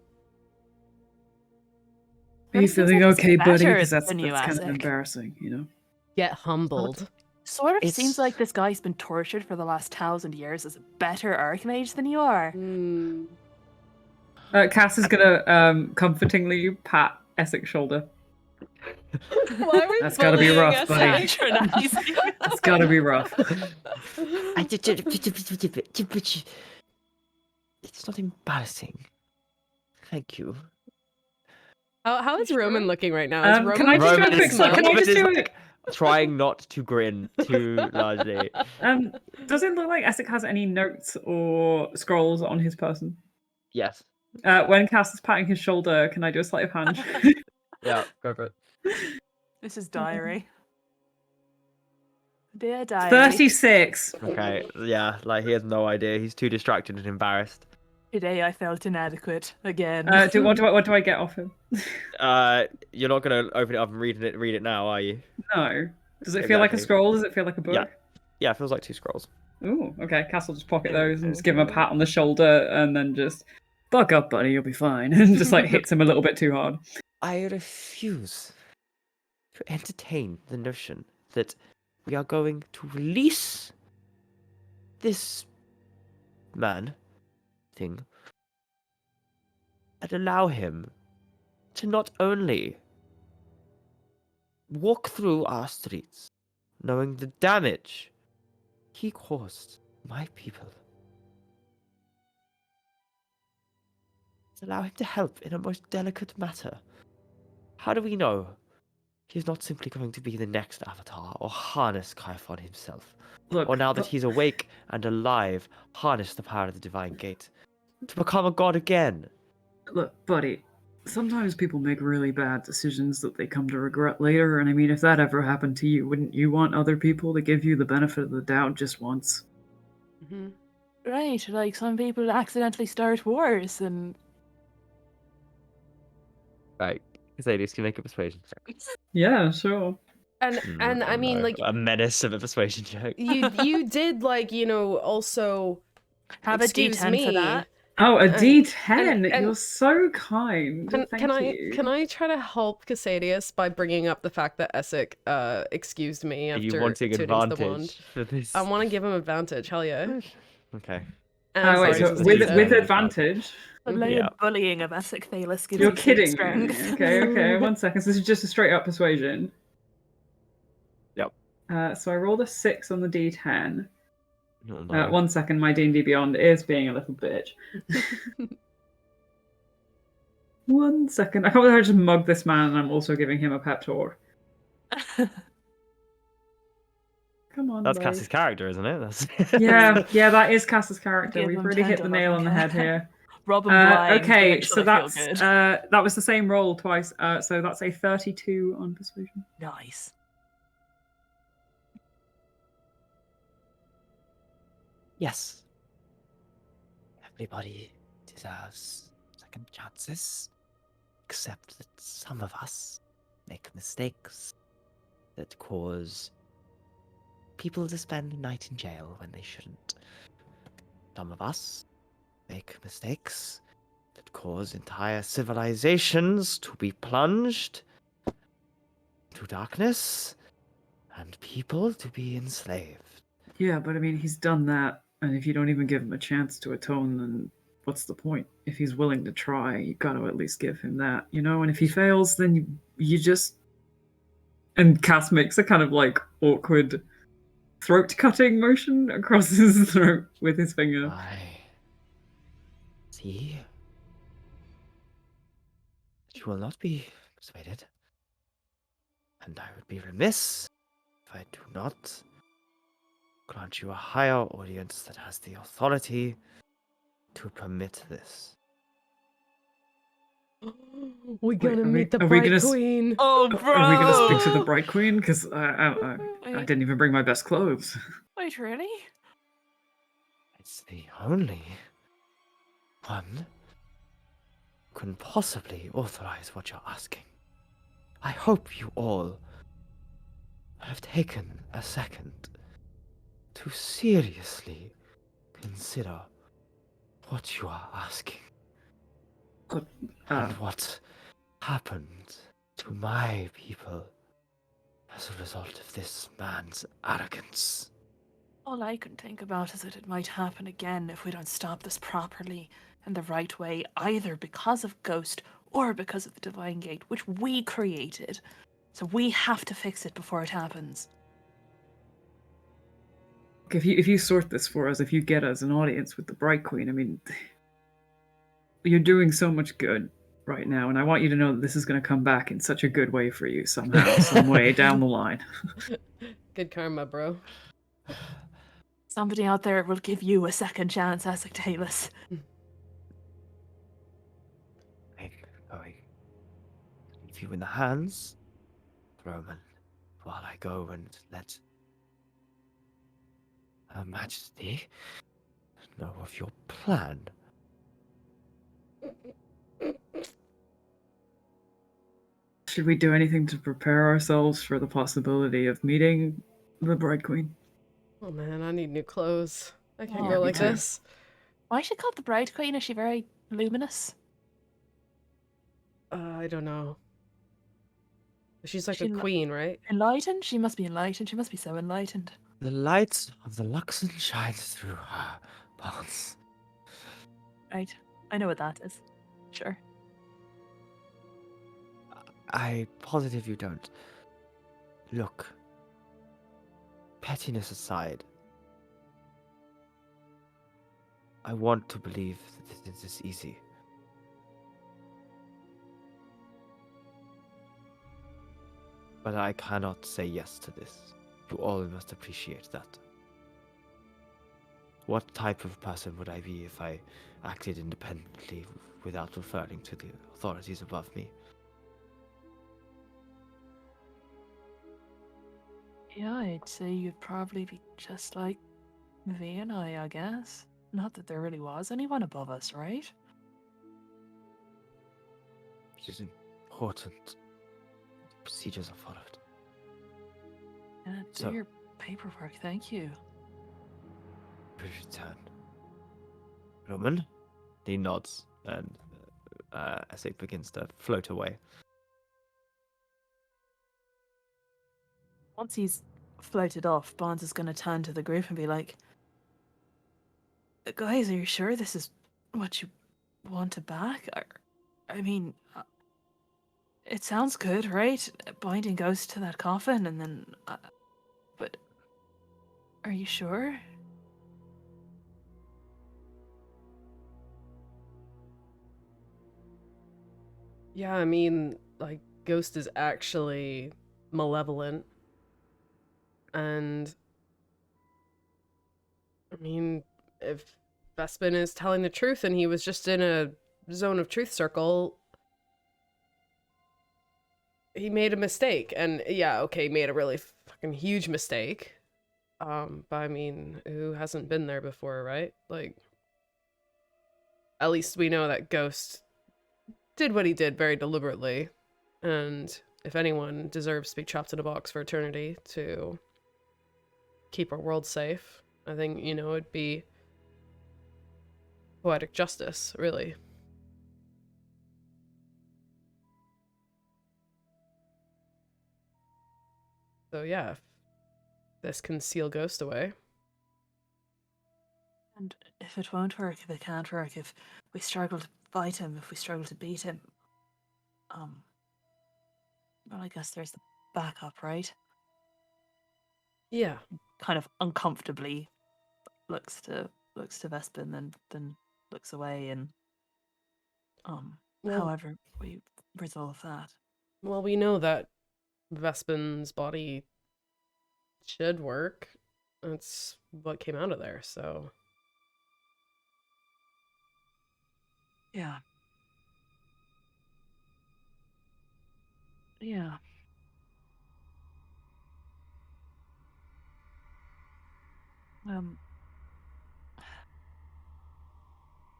Are you feeling Seems like okay, he's buddy? better Because that's than you, kind of Isaac. embarrassing, you know? Get humbled. Sort of It's- seems like this guy's been tortured for the last 1,000 years as a better archmage than you are. Cass is gonna comfortingly pat Essex's shoulder. Why are we That's gotta be bullying rough, buddy. Patronizing. It's gotta be rough. It's not embarrassing. Thank you. How is Roman looking right now? Is Can I just do a Roman quick is- look? Can I Roman just is do like trying not to grin too largely. Does it look like Essex has any notes or scrolls on his person? Yes. When Cass is patting his shoulder, can I do a sleight of hand? Yeah, go for it. This is diary. Dear diary. 36. Okay, yeah, like he has no idea. He's too distracted and embarrassed. Today I felt inadequate again. What do I get off him? You're not gonna open it up and read it now, are you? No. Does it feel like a Exactly. scroll? Does it feel like a book? Yeah. Yeah, it feels like 2 scrolls. Ooh, okay. Cass will just pocket those and just give him a pat on the shoulder and then just buck up, buddy, you'll be fine. And just like hits him a little bit too hard. I refuse to entertain the notion that we are going to release this man thing and allow him to not only walk through our streets knowing the damage he caused my people, but allow him to help in a most delicate matter. How do we know he's not simply going to be the next Avatar or harness Kaifon himself? Look, Or now that he's awake and alive, harness the power of the Divine Gate to become a god again? look, buddy, sometimes people make really bad decisions that they come to regret later, and I mean, if that ever happened to you, wouldn't you want other people to give you the benefit of the doubt just once? Right, like some people accidentally start wars and... Right. Asmodeus, can you make a persuasion check? Yeah, sure. And I mean, like, a menace of a persuasion check. you did, like, you know, also Have a excuse D10 me. for that. Oh, a And- D10. and- You're so kind. Thank Can you. I try to help Casadius by bringing up the fact that Essek excused me Are after you wanting tuning to the wand? advantage for this? I want to give him advantage. Hell yeah. Okay. And Wait, sorry, so this is with D10. advantage? The layered Yeah. bullying of Essex Thalis gives You're you kidding strength. me. Okay, 1 second. So this is just a straight up persuasion. Yep. So I rolled a 6 on the D10. Oh, no. 1 second, my D&D Beyond is being a little bitch. 1 second. I can't believe I just mugged this man and I'm also giving him a pep talk. Come on, That's buddy. Cass's character, isn't it? That's... Yeah, that is Cass's character. Give We've him really hit the tender nail love on the and head care. here. Rob him blind. Okay, so that's that's that was the same roll twice. So that's a 32 on persuasion. nice. Yes. Everybody deserves second chances, except that some of us make mistakes that cause people to spend a night in jail when they shouldn't. Some of us make mistakes that cause entire civilizations to be plunged into darkness and people to be enslaved. Yeah, but I mean, he's done that, and if you don't even give him a chance to atone, then what's the point? If he's willing to try, you got to at least give him that, you know? And if he fails, then you just... And Cass makes a kind of, like, awkward throat-cutting motion across his throat with his finger. I see. you will not be persuaded. And I would be remiss if I do not grant you a higher audience that has the authority to permit this. We're gonna are meet the we Bright gonna Queen. Oh, Are we gonna speak to the bro! Bright Queen? Because I didn't even bring my best clothes. Wait, really? It's the only one who can possibly authorize what you're asking. I hope you all have taken a second to seriously consider what you are asking. And what happened to my people as a result of this man's arrogance. All I can think about is that it might happen again if we don't stop this properly and the right way, either because of Ghost or because of the Divine Gate, which we created. So we have to fix it before it happens. If you sort this for us, if you get us an audience with the Bright Queen, I mean, you're doing so much good right now, and I want you to know that this is going to come back in such a good way for you somehow, some way down the line. Good karma, bro. Somebody out there will give you a second chance, Essex Taylor. I'm going to leave you in the hands of Roman while I go and let Her Majesty know of your plan. Should we do anything to prepare ourselves for the possibility of meeting the Bright Queen? Oh man, I need new clothes. I can't Yeah, go me like too. this. Why is she called the Bride Queen? Is she very luminous? I don't know. She's like She a lo- queen, right? Enlightened? She must be enlightened. She must be so enlightened. The light of the Luxon shines through her bonds. Right. I know what that is. Sure. I'm positive you don't. Look, pettiness aside, I want to believe that this is easy. But I cannot say yes to this. You all must appreciate that. What type of person would I be if I acted independently without referring to the authorities above me? Yeah, I'd say you'd probably be just like V and I guess. Not that there really was anyone above us, right? It is important. Procedures are followed. Yeah, do So- your paperwork, thank you. We return. Roman? He nods, and as it begins to float away. Once he's floated off, Bonds is going to turn to the group and be like, guys, are you sure this is what you wanted back? I mean, it sounds good, right? Binding Ghost to that coffin and then... but are you sure? Yeah, I mean, like, Ghost is actually malevolent. And I mean, if Vespin is telling the truth and he was just in a zone of truth circle, he made a mistake. And yeah, okay, he made a really fucking huge mistake. But I mean, who hasn't been there before, right? Like, at least we know that Ghost did what he did very deliberately. And if anyone deserves to be chopped in a box for eternity to keep our world safe, I think, you know, it'd be poetic justice, really. So yeah, if this can seal Ghost away. And if it won't work, if it can't work, if we struggle to fight him, if we struggle to beat him, well, I guess there's the backup, right? Yeah. Kind of uncomfortably looks to Vespin, then looks away, and Well, however resolve that. Well, we know that Vespin's body should work. That's what came out of there, so... Yeah. Yeah.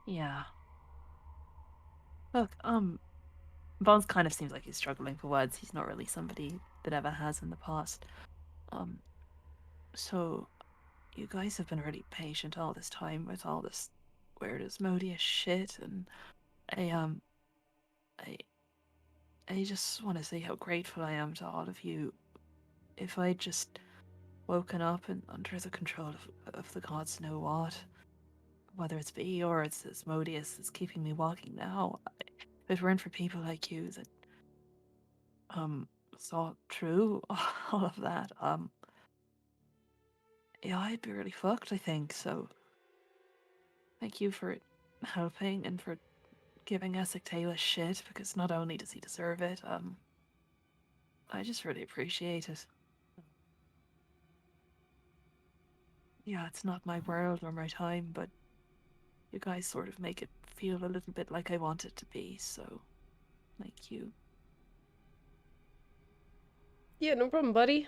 Yeah. Look, Bones kind of seems like he's struggling for words. He's not really somebody that ever has in the past. So you guys have been really patient all this time with all this weird Asmodeus shit, and I I just want to say how grateful I am to all of you. If I'd just woken up and under the control of the gods know what, whether it's B or it's Asmodeus that's keeping me walking now, if it weren't for people like you that saw through all of that, yeah, I'd be really fucked, I think. So thank you for helping and for giving Essex Taylor shit, because not only does he deserve it, I just really appreciate it. Yeah, it's not my world or my time, but you guys sort of make it feel a little bit like I want it to be, so thank you. Yeah, no problem, buddy.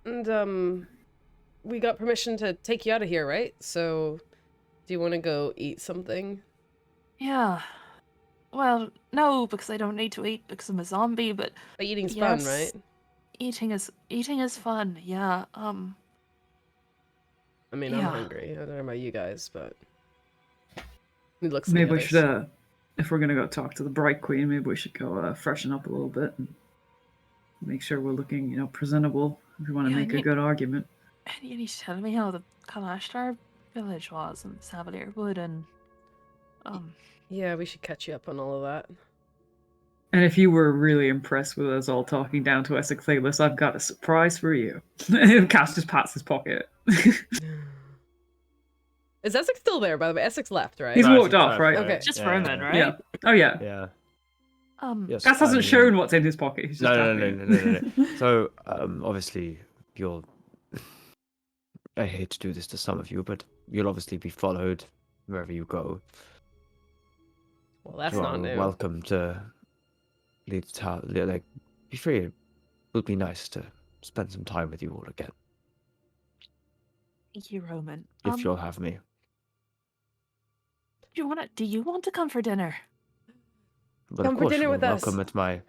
And, we got permission to take you out of here, right? So, do you want to go eat something? Yeah. Well, no, because I don't need to eat because I'm a zombie, but Eating's yes, fun, right? Eating is fun, yeah. I mean, I'm Yeah. hungry. I don't know about you guys, but... He looks at Maybe the we others. should, if we're gonna go talk to the Bright Queen, maybe we should go freshen up a little bit and make sure we're looking, presentable if we want to Yeah, make a good argument. And you need to tell me how the Kalashtar village was in Savalier Wood, and Yeah, we should catch you up on all of that. And if you were really impressed with us all talking down to Essex Thalos, I've got a surprise for you. Cass just pats his pocket. Is Essex still there, by the way? Essex left, right? He's No, walked it's off, right? Okay. just Yeah, Roman, yeah. right? Yeah. Oh, yeah. Yeah. Yes, Cass hasn't I mean- shown what's in his pocket. He's just No. happy. So, obviously, you'll. I hate to do this to some of you, but you'll obviously be followed wherever you go. Well, that's You not are new. welcome to leave the town. Like, be free. It would be nice to spend some time with you all again, Thank you, Roman. if you'll have me. Do you want to come for dinner? But Come of for course, dinner you're with us. welcome at my.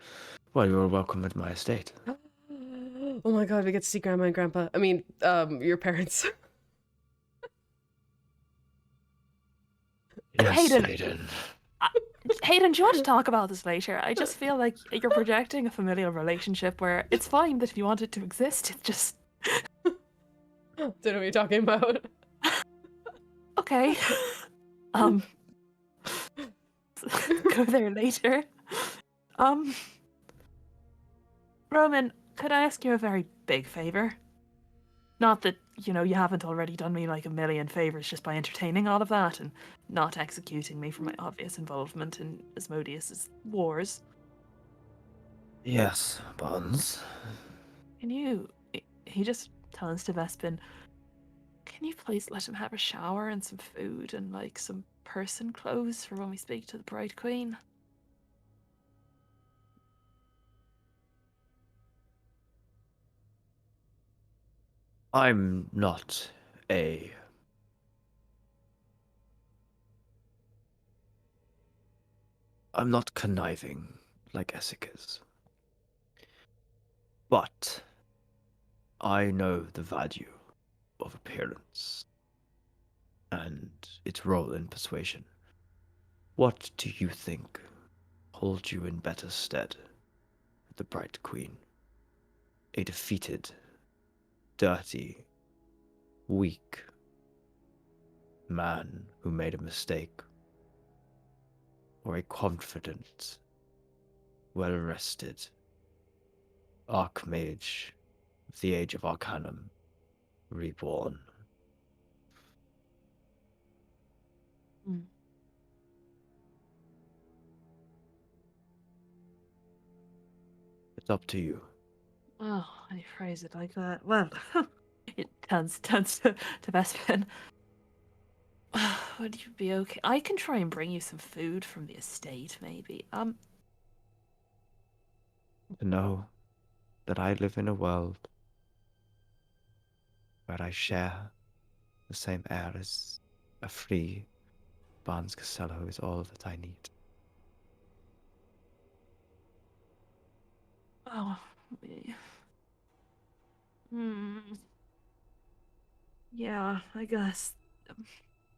Well, you're welcome at my estate. Oh my god, we get to see Grandma and Grandpa. I mean, your parents. Yes, Hayden. Hayden. Hayden, do you want to talk about this later? I just feel like you're projecting a familial relationship where it's fine that if you want it to exist, it's just... Don't know what you're talking about. Okay. Go there later. Roman, could I ask you a very big favor? Not that, you haven't already done me like a million favors just by entertaining all of that and not executing me for my obvious involvement in Asmodeus's wars. Yes, Buns. Can you... He just turns to Vespin. Can you please let him have a shower and some food and, like, some person clothes for when we speak to the Bright Queen? I'm not a. I'm not conniving like Essex is. But I know the value of appearance and its role in persuasion. What do you think holds you in better stead, the Bright Queen? A defeated, dirty, weak man who made a mistake, or a confident, well-rested Archmage of the Age of Arcanum, reborn? It's up to you. Oh, I phrase it like that. Well, it turns to Vespin. Would you be okay? I can try and bring you some food from the estate, maybe. To know that I live in a world where I share the same air as a free Barnes Casello is all that I need. Oh, hmm. Yeah, I guess.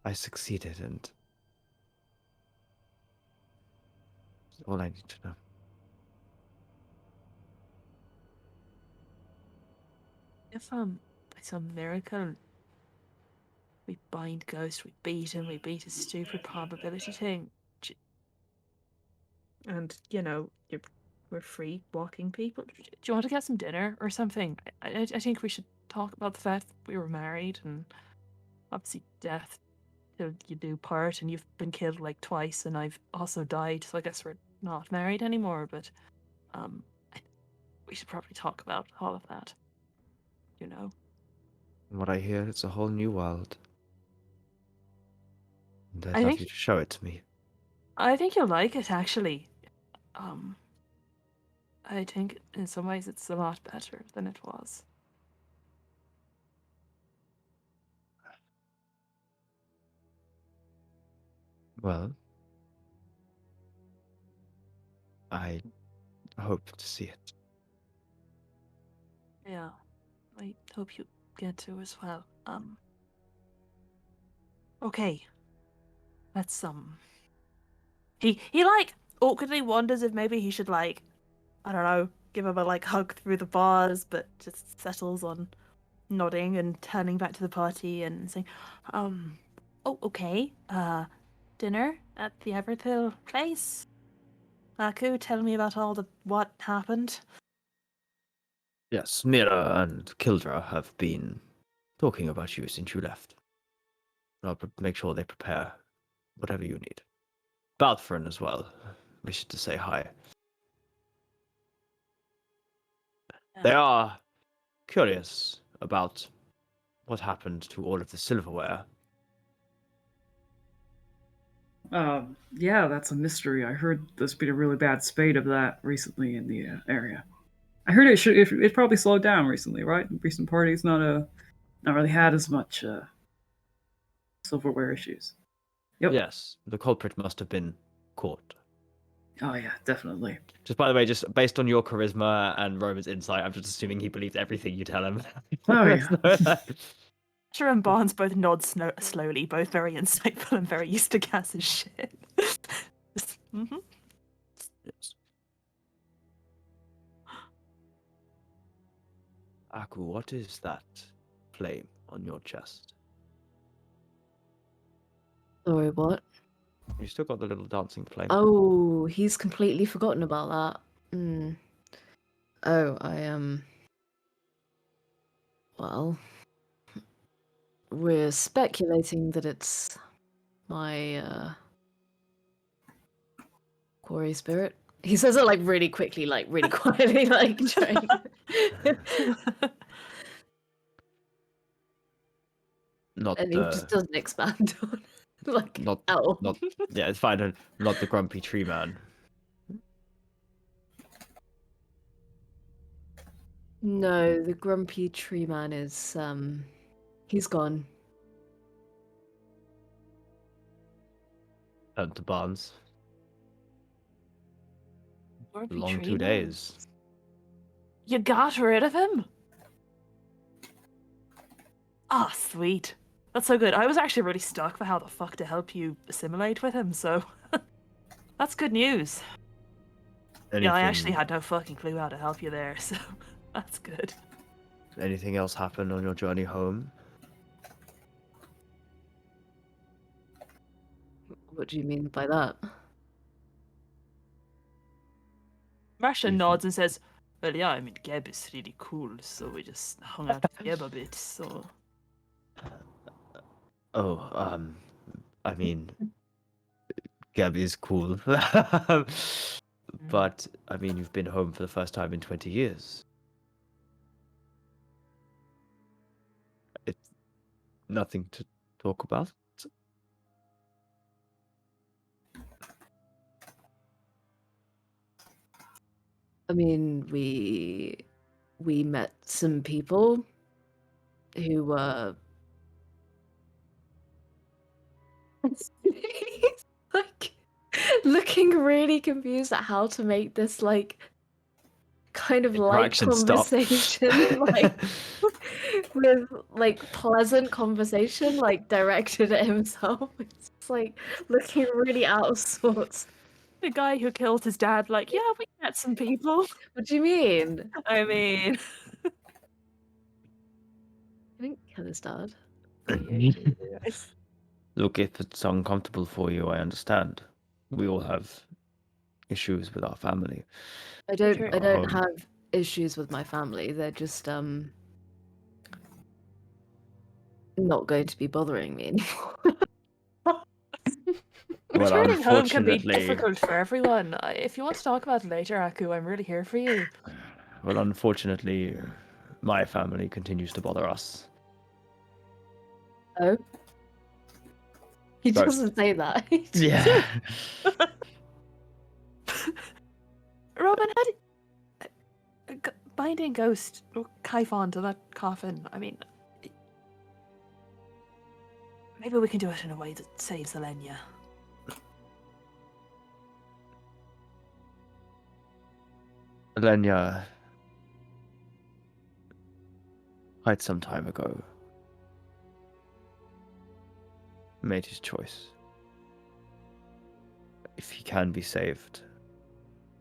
I succeeded, and that's all I need to know. If by some miracle we bind Ghost, we beat him, we beat his stupid probability thing, and we're free walking people. Do you want to get some dinner or something? I think we should talk about the fact that we were married, and obviously death till you do part, and you've been killed like twice, and I've also died, so I guess we're not married anymore. But we should probably talk about all of that. From what I hear, it's a whole new world. And I'd I love think you to show it to me. I think you'll like it, actually. I think in some ways it's a lot better than it was. Well, I hope to see it. Yeah, I hope you get to as well. Okay. Let's He like awkwardly wonders if maybe he should I don't know, give him a hug through the bars, but just settles on nodding and turning back to the party and saying, oh, okay. Dinner at the Everthill place? Aku, tell me about what happened. Yes, Mira and Kildra have been talking about you since you left. I'll make sure they prepare whatever you need. Balthrin as well. Wish to say hi. They are curious about what happened to all of the silverware. Yeah, that's a mystery. I heard there's been a really bad spate of that recently in the area. I heard it probably slowed down recently, right? Recent parties not really had as much silverware issues. Yep. Yes, the culprit must have been caught. Oh yeah, definitely. Just by the way, just based on your charisma and Roman's insight, I'm just assuming he believes everything you tell him. Oh yeah. Asher and Barnes both nod slowly, both very insightful and very used to Cass's shit. Mm-hmm. Yes. Aku, what is that flame on your chest? Sorry, what? You still got the little dancing flame. Oh, he's completely forgotten about that. Oh, well, we're speculating that it's my quarry spirit. He says it really quickly, really quietly, trying. Not And he just doesn't expand on not oh. not yeah, it's fine. Not the grumpy tree man. No, the grumpy tree man is he's gone. To Barnes. Grumpy Long tree 2 man. days. You got rid of him? Ah, sweet. That's so good. I was actually really stuck for how the fuck to help you assimilate with him, so that's good news. Anything, Yeah, I actually had no fucking clue how to help you there, so that's good. Anything else happen on your journey home? What do you mean by that? Rasha Anything? nods and says, well, yeah, I mean, Geb is really cool, so we just hung out with Geb a bit, so... Oh, I mean, Gab is cool. But, I mean, you've been home for the first time in 20 years. It's nothing to talk about. I mean, we met some people who were like looking really confused at how to make this like kind of light Interaction stop. conversation like with like pleasant conversation like directed at himself. It's just, like looking really out of sorts. The guy who killed his dad, like, yeah, we met some people. What do you mean? I mean, I didn't kill his dad. Look, if it's uncomfortable for you, I understand. We all have issues with our family. I don't Um, have issues with my family. They're just not going to be bothering me anymore. Well, returning home can be unfortunately, difficult for everyone. If you want to talk about it later, Aku, I'm really here for you. well, unfortunately, my family continues to bother us. Oh. He Right. doesn't say that. Yeah. Robin, how did binding Ghost or Kaifon to that coffin? I mean, maybe we can do it in a way that saves Elenia. Elenia, quite some time ago, made his choice. If he can be saved,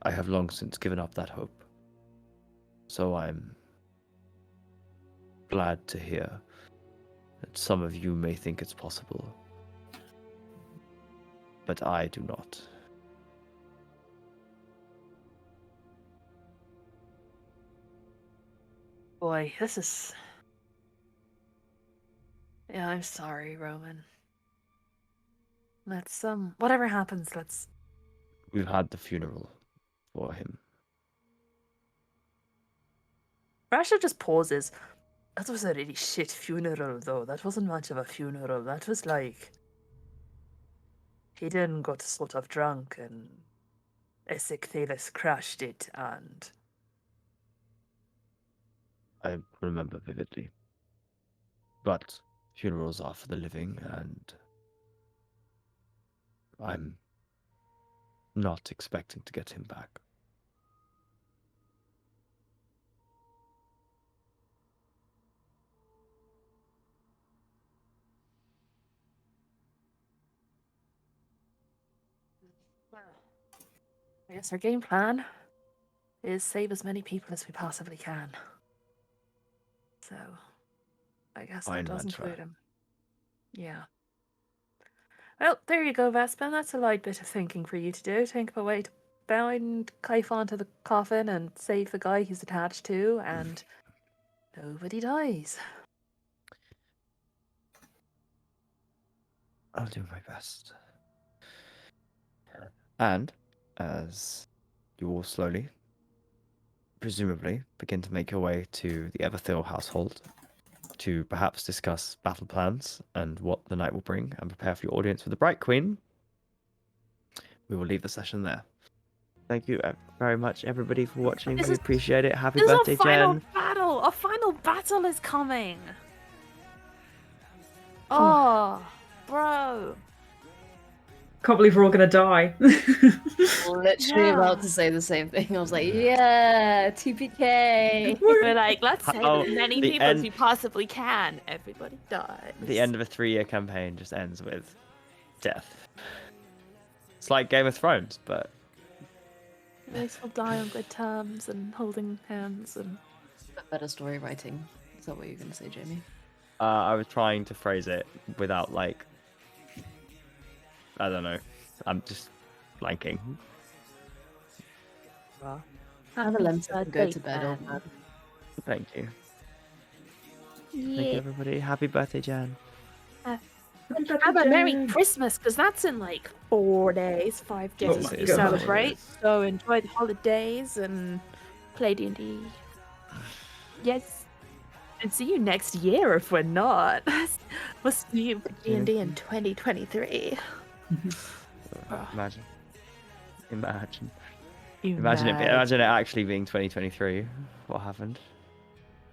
I have long since given up that hope. So I'm glad to hear that some of you may think it's possible, but I do not. Boy, this is... Yeah, I'm sorry, Roman. Let's, whatever happens, let's... We've had the funeral for him. Rasha just pauses. That was a really shit funeral, though. That wasn't much of a funeral. That was like... He then got sort of drunk and Esek crashed it and... I remember vividly. But funerals are for the living, and I'm not expecting to get him back. I guess our game plan is save as many people as we possibly can. So, I guess that does include him. Yeah. Well, there you go, Vespin. That's a light bit of thinking for you to do. Think of a way to bind Kaifon to the coffin and save the guy he's attached to, and nobody dies. I'll do my best. And as you all slowly, presumably, begin to make your way to the Everthil household to perhaps discuss battle plans and what the night will bring and prepare for your audience with the Bright Queen, we will leave the session there. Thank you very much, everybody, for watching. We appreciate it. Happy birthday, Jen. A final battle is coming. Oh, bro. Can't believe we're all gonna die. Literally about to say the same thing. I was like, yeah, TPK. We're like, let's save Oh, as many the people as end- we possibly can. Everybody dies. The end of a 3-year campaign just ends with death. It's like Game of Thrones, but At least we'll die on good terms and holding hands and... Better story writing. Is that what you're going to say, Jamie? I was trying to phrase it without, like, I don't know. I'm just blanking. Have a lens and go to bed, old man. Thank you. Thank you, everybody. Happy birthday, Jan. have a Merry Christmas, because that's in like 4 days, 5 days my you God. celebrate. So enjoy the holidays and play D&D. Yes. And see you next year if we're not. We'll see you for D&D in 2023. Imagine it actually being 2023. What happened?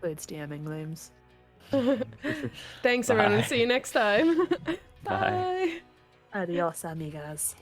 It's DMing looms. Thanks, everyone. Bye. See you next time. Bye. Adios, amigas.